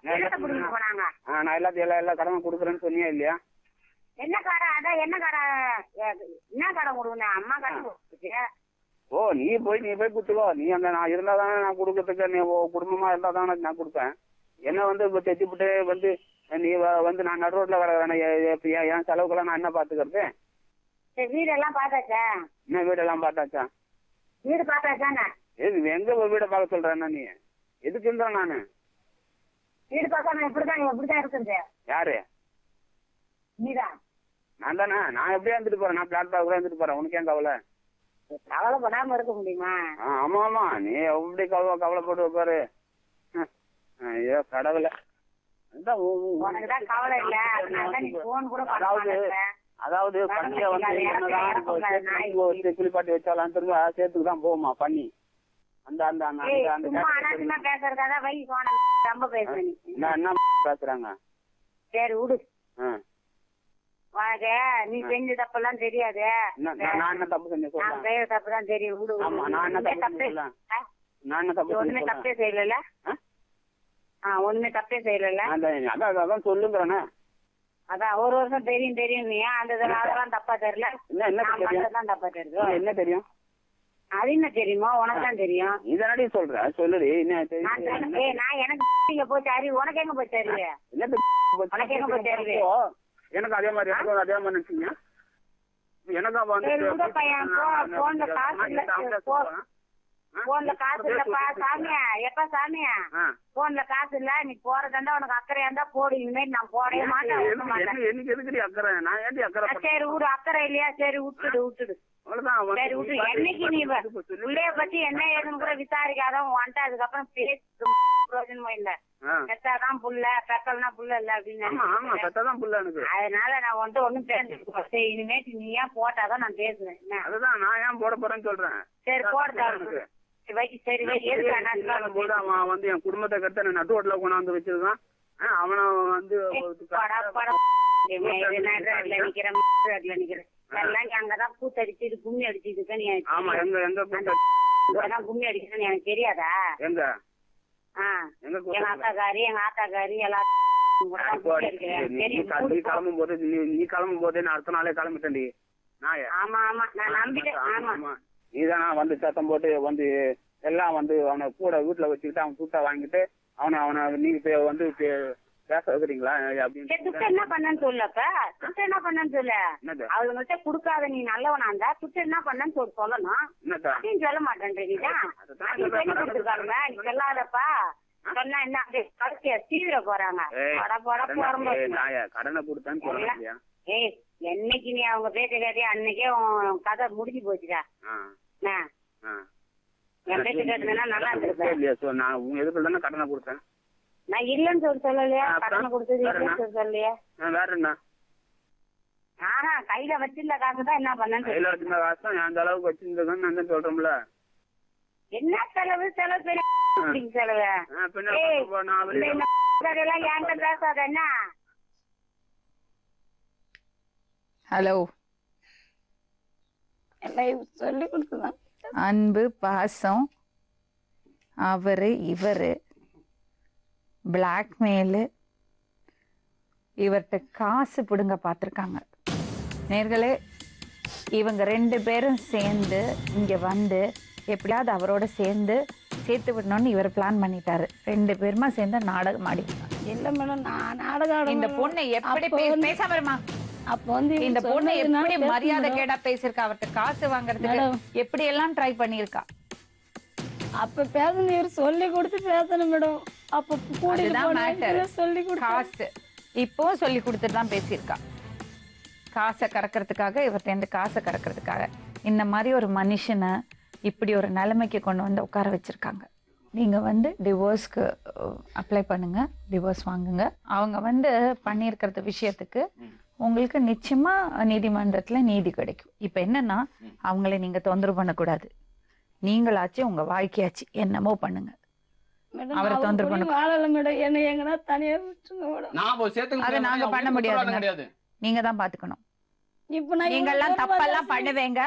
பிடிக்கிட்டு போனாங்க. நான் எல்லா கடனும் கொடுக்குறேன்னு சொன்னியா இல்லையா? என்ன கடன்? அதான் என்ன கடன்? என்ன கடன் கொடுங்க? அம்மா கடன் கொடுத்துச்சு. ஓ நீ போய் குத்துக்கோ. நீ அங்க நான் இருந்தா தானே நான் கொடுக்கறதுக்கு, நீ குடும்பமா இருந்தா தானே நான் கொடுப்பேன். என்ன வந்து இப்ப தைச்சுப்புட்டு வந்து நீ வந்து நான் நடு ரோட்ல வர என் செலவுக்கெல்லாம் நான் என்ன பாத்துக்கிறது? வீடெல்லாம் பார்த்தாச்சா? என்ன வீடெல்லாம் பார்த்தாச்சா? வீடு பார்த்தாச்சானே? எங்க வீடை பார்க்க சொல்றேன்னா நீ எதுக்குன்ற? நானு வீடு பார்க்க எப்படிதான் இருக்குது? யாரு? நீதான். நான் தானே. நான் எப்படியா இருந்துட்டு போறேன், நான் பிளாட்பார்க் கூட இருந்துட்டு போறேன். உனக்கு ஏன் கவலை? கவலைப்படாம இருக்க முடியுமா? ஆமா நீ எப்படி கவலைப்பட்டு பாரு. ஐயோ கடவுள. கவலை இல்ல. அதாவது பண்ணிய வந்து குளிப்பாட்டி வச்சாலும் திரும்ப சேர்த்துக்கு தான் போகுமா பண்ணி. பேசுறதா வை ரொம்ப பேசுறேன். என்ன பேசுறாங்க? சரி விடு. நீ செஞ்ச தப்பெல்லாம் தெரியாது. நான் என்ன தப்பு செஞ்ச செய்யற தப்புதான் தெரியும். விடு. ஒண்ணுமே தப்பே செய்யல. ஒண்ணுமே தப்பே செய்யல. அதான் சொல்லுங்கிறேன்னு. அதான் ஒரு வருஷம் தெரியும் நீ அந்த அதெல்லாம் தப்பா தெரியல. தான் தப்பா தெரியுது. என்ன தெரியும்? அது என்ன தெரியுமோ? உனக்கு தான் தெரியும். இதனடி சொல்ற சொல்லுடி. நான் எனக்கு இங்க போச்சு அறிவு, உனக்கு எங்க போச்சு அறிவு? உனக்கு எங்க போச்சு அறிவு? எனக்கு அதே மாதிரி அதே மாதிரி நினைச்சீங்க. எனக்கா போன்ல காசு இல்லப்பா சாமியா. எப்ப சாமியா போன்ல காசு இல்ல, நீ போறதா உனக்கு அக்கறையா இருந்தா போடு. இனிமேல் நான் போடவே மாட்டேன். எனக்கு எதுக்கு அக்கறை? நான் ஏன் அக்கறை? சரி விடு. அக்கறை இல்லையா? சரி விட்டுடு. சரி விட்டு. என்னைக்கு நீ பிள்ளைய பத்தி என்ன ஏதுன்னு கூட விசாரிக்காதான் வந்துட்டு அதுக்கப்புறம் பேச பிரயோஜனமும் இல்ல. பெத்தாதான் புள்ள, பெத்தல்னா புள்ள இல்ல அப்படின்னு. அதனால நான் வந்துட்டு ஒண்ணும் பேச. இனிமேட்டு நீ ஏன் போட்டாதான் நான் பேசுவேன். அதுதான் நான் ஏன் போட போறேன்னு சொல்றேன். சரி போடுறேன். சரி அவன் வந்து என் குடும்பத்தை கட்ட நட்டு ரோட்ல கொண்டாந்து வச்சிருக்கான். அவனை வந்து நிக்கிறேன் அங்கதான் கூத்தடிச்சு கும்மி அடிச்சுட்டு கும்மி அடிக்கிறேன்னு எனக்கு தெரியாதா? எங்க எங்க அக்காக்காரி எங்க ஆத்தாக்காரி எல்லாரும் கிளம்பும் போது நீ கிளம்பும் போதே நான் அடுத்த நாளே கிளம்பிட்டேன்டி. ஆமா நான் நம்பிட்டேன். ஆமா நீதானா வந்து சத்தம் போட்டு வந்து எல்லாம் வந்து அவனை கூட வீட்டுல வச்சுக்கிட்டு அவன் துட்டை வாங்கிட்டு அவனை நீங்க வந்து பேச வைக்கிறீங்களா அப்படின்னு. துட்டு என்ன பண்ணன்னு சொல்லப்ப துட்டு என்ன பண்ணன்னு சொல்ல. அவங்கள்ட்ட குடுக்காத நீ நல்லவனா இருந்தா துட்டு என்ன பண்ணன்னு சொல்லணும். நீ சொல்ல மாட்டேன்றீங்கதான் கொடுத்துருக்காங்க. நீ சொல்லாதப்பா சொன்னா என்ன கடைசியா தீவிர போறாங்க. கடனை கொடுத்தான்னு. ஏய் என்னைக்கு நீ அவங்க பேச கேட்டியா அன்னைக்கே கதை முடிஞ்சு போச்சுடா. என் பேச கேட்டதுன்னா நல்லா இருந்திருப்பேன். நான் உங்க எதுக்கு தானே கடனை கொடுத்தேன். நான் இல்லன்னு சொல்லலையா? கடனை கொடுத்தது இல்லன்னு சொல்லலையா? வேற என்ன? கையில வச்சிருந்த காசு தான் என்ன பண்ணேன்னு. கையில வச்சிருந்த காசு தான் அந்த அளவுக்கு வச்சிருந்ததுன்னு நான் சொல்றேன்ல. என்ன செலவு பெரிய செலவு ஏய், இந்த கதையெல்லாம் என்கிட்ட பேசாத என்ன. ஹலோ, எல்லாம் சொல்லி கொடுத்துதான். அன்பு பாசம் அவரு இவரு பிளாக்மெயிலு, இவர்கிட்ட காசு பிடுங்க பார்த்துருக்காங்க. நேர்களே, இவங்க 2 பேரும் சேர்ந்து இங்கே வந்து எப்படியாவது அவரோட சேர்த்து விடணும்னு இவர் பிளான் பண்ணிட்டாரு. 2 பேருமா சேர்ந்து நாடகம் ஆடிட்டாங்க. இல்ல மேடம், நான் நாடகம் இந்த பொண்ணை எப்படி பேசாம இருமா, அப்ப வந்து இந்த பொண்ணை சொன்னதுனால எப்படி பேசுனேன் மரியாதை மேடம். கேடா பேசியிருக்கா, அவர்கிட்ட காசு வாங்குறதுக்கு மேடம். எப்படி எல்லாம் ட்ரை பண்ணியிருக்கா. அப்ப பேசணும், இவர் சொல்லி கொடுத்து பேசணும் மேடம். அப்ப கூட்டிட்டு அதுதான் போனா matter. இவரு சொல்லி கொடுத்து காசு இப்போ சொல்லி கொடுத்துட்டு தான் பேசியிருக்கா. காசை கறக்கிறதுக்காக, இவர்கிட்ட காசை கறக்கிறதுக்காக இந்த மாதிரி ஒரு மனுஷனை இப்படி ஒரு நிலைமைக்கு கொண்டு வந்து உட்கார வச்சிருக்காங்க. நீங்க வந்து டிவோர்ஸ்க்கு அப்ளை பண்ணுங்க, டிவோர்ஸ் வாங்குங்க. அவங்க வந்து பண்ணியிருக்கிறது விஷயத்துக்கு உங்களுக்கு நிச்சயமா நீதிமன்றத்துல நீதி கிடைக்கும். இப்ப என்னன்னா, அவங்களை நீங்க தொந்தரவு பண்ணக்கூடாது. நீங்களாச்சு உங்க வாழ்க்கையாச்சு என்னமோ பண்ணுங்க. மேடம், அவரை அவர் தொந்தரவு கூட பண்ண- வாழல மேடம். என்ன எங்கன்னா தனியா விட்டுருங்க மேடம். நான் போய் சேர்த்துக்க அதை நாங்க பண்ண முடியாதுங்க. கிடையாது. நீங்க தான் பாத்துக்கணும். இப்ப நான் நீங்க எல்லாம் இவ்வளவு தப்பெல்லாம் பேசுறேன். பண்ணுவீங்க,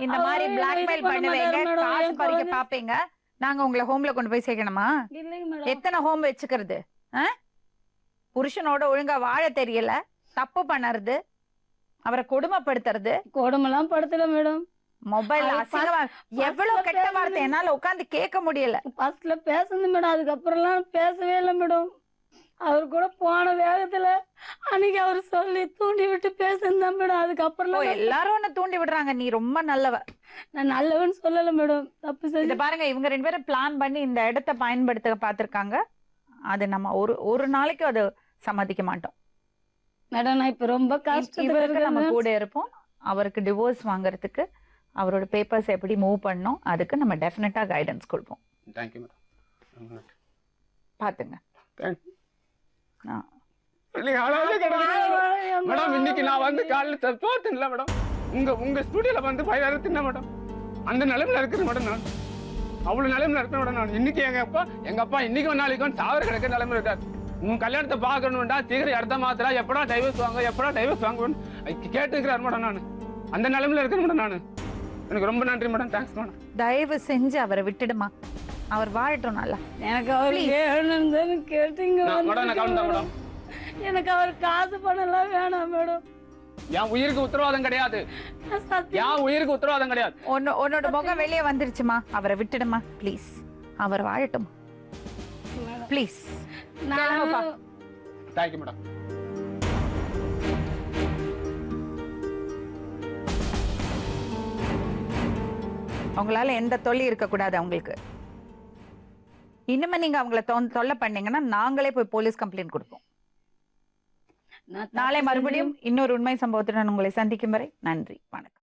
இந்த அவரு மாதிரி என்ன பிளாக்மெயில் இது பண்ண பண்ணுவீங்க, மாட்டாரு மேடம், காசு என் பறிக்க குழந்தை- பாப்பீங்க. நாங்க உங்களை ஹோம்ல கொண்டு போய் சேர்க்கணுமா? இல்லைங்க மேடம். எத்தனை ஹோம் வச்சுக்கிறது? புருஷனோட ஒழுங்கா வாழ தெரியல, தப்பு பண்ணறது, அவரை கொடுமைப்படுத்துறது, கொடுமெல்லாம் படுத்தல மேடம். மொபைல் அது அசிங்கமா, எவ்வளவு first கெட்ட பேசுனது. வார்த்தை என்னால உட்கார்ந்து கேட்க முடியல. ஃபர்ஸ்ட்ல பேசணும் மேடம், அதுக்கப்புறம்லாம் பேசவே இல்லை மேடம். அவர் கூட போன வேகத்துல அன்னைக்கு அவர் சொல்லி தூண்டி விட்டு பேசுனேன் மேடம். ஓ, அதுக்கப்புறம் எல்லாரும் உன்னை தூண்டி விடுறாங்க, நீ ரொம்ப நல்லவ. நான் நல்லவன்னு சொல்லல மேடம், தப்பு இத செஞ்சு. பாருங்க, இவங்க 2 பேரும் பிளான் பண்ணி இந்த இடத்த பயன்படுத்த பார்த்திருக்காங்க. அது நம்ம ஒரு நாளைக்கு அது சம்மதிக்க மாட்டோம். மேடம், நான் இப்ப ரொம்ப இவருக்கு நம்ம கஷ்டத்துக்கு கூட இருப்போம். அவருக்கு டிவோர்ஸ் வாங்குறதுக்கு அவரோட பேப்பர்ஸ் எப்படி மூவ் பண்ணணும், அதுக்கு நம்ம டெஃபினட்டா கைடன்ஸ் கொடுப்போம். Thank you madam. பாத்துங்க. ஆ. மேடம், இன்னைக்கு நான் வந்து காலையில தோத்துல மேடம், உங்க ஸ்டுடியோல வந்து 5000 தின்ன மேடம். அந்த நிலைமையில இருக்கிறேன் மேடம். நான் அவ்வளவு நிலைமையில இருக்கிறேன் மேடம். நான் இன்னைக்கு எங்க அப்பா இன்னைக்கு ஒரு நாளைக்கு சாவர கிடக்கிற நிலைமையில இருக்காரு. உன் கல்யாணத்தை பார்க்கணும்டா, சீக்கிரம் இடத்த மாத்திரா, எப்படா டைவர்ஸ் வாங்குவேன்னு கேட்டுக்கிறாரு மேடம். நான் அந்த நிலைமையில இருக்கிறேன் மேடம். நான் எனக்கு ரொம்ப நன்றி மேடம், தேங்க்ஸ் மேடம். தயவு செஞ்சு அவரை விட்டுடுமா, அவர் வாழட்டும் நல்லா. எனக்கு அவர் வேணும்னு கேட்டீங்க மேடம், நான் கவனித்தேன் மேடம். எனக்கு அவர் காசு பண்ணலாம் வேணாம் மேடம். என் உயிருக்கு உத்தரவாதம் கிடையாது. என் உயிருக்கு உத்தரவாதம் கிடையாது. உன்னோட முகம் வெளியே வந்துருச்சுமா, அவரை விட்டுடுமா ப்ளீஸ். அவர் வாழட்டும் ப்ளீஸ். Thank you madam. அவங்களால எந்த தொல்லை இருக்கக்கூடாது அவங்களுக்கு. இனிமே நீங்க அவங்கள தொல்லை பண்ணீங்கன்னா நாங்களே போய் போலீஸ் கம்ப்ளைண்ட் கொடுப்போம். நாளை மறுபடியும் இன்னொரு உண்மை சம்பவத்துடன் உங்களை சந்திக்கும் வரை நன்றி, வணக்கம்.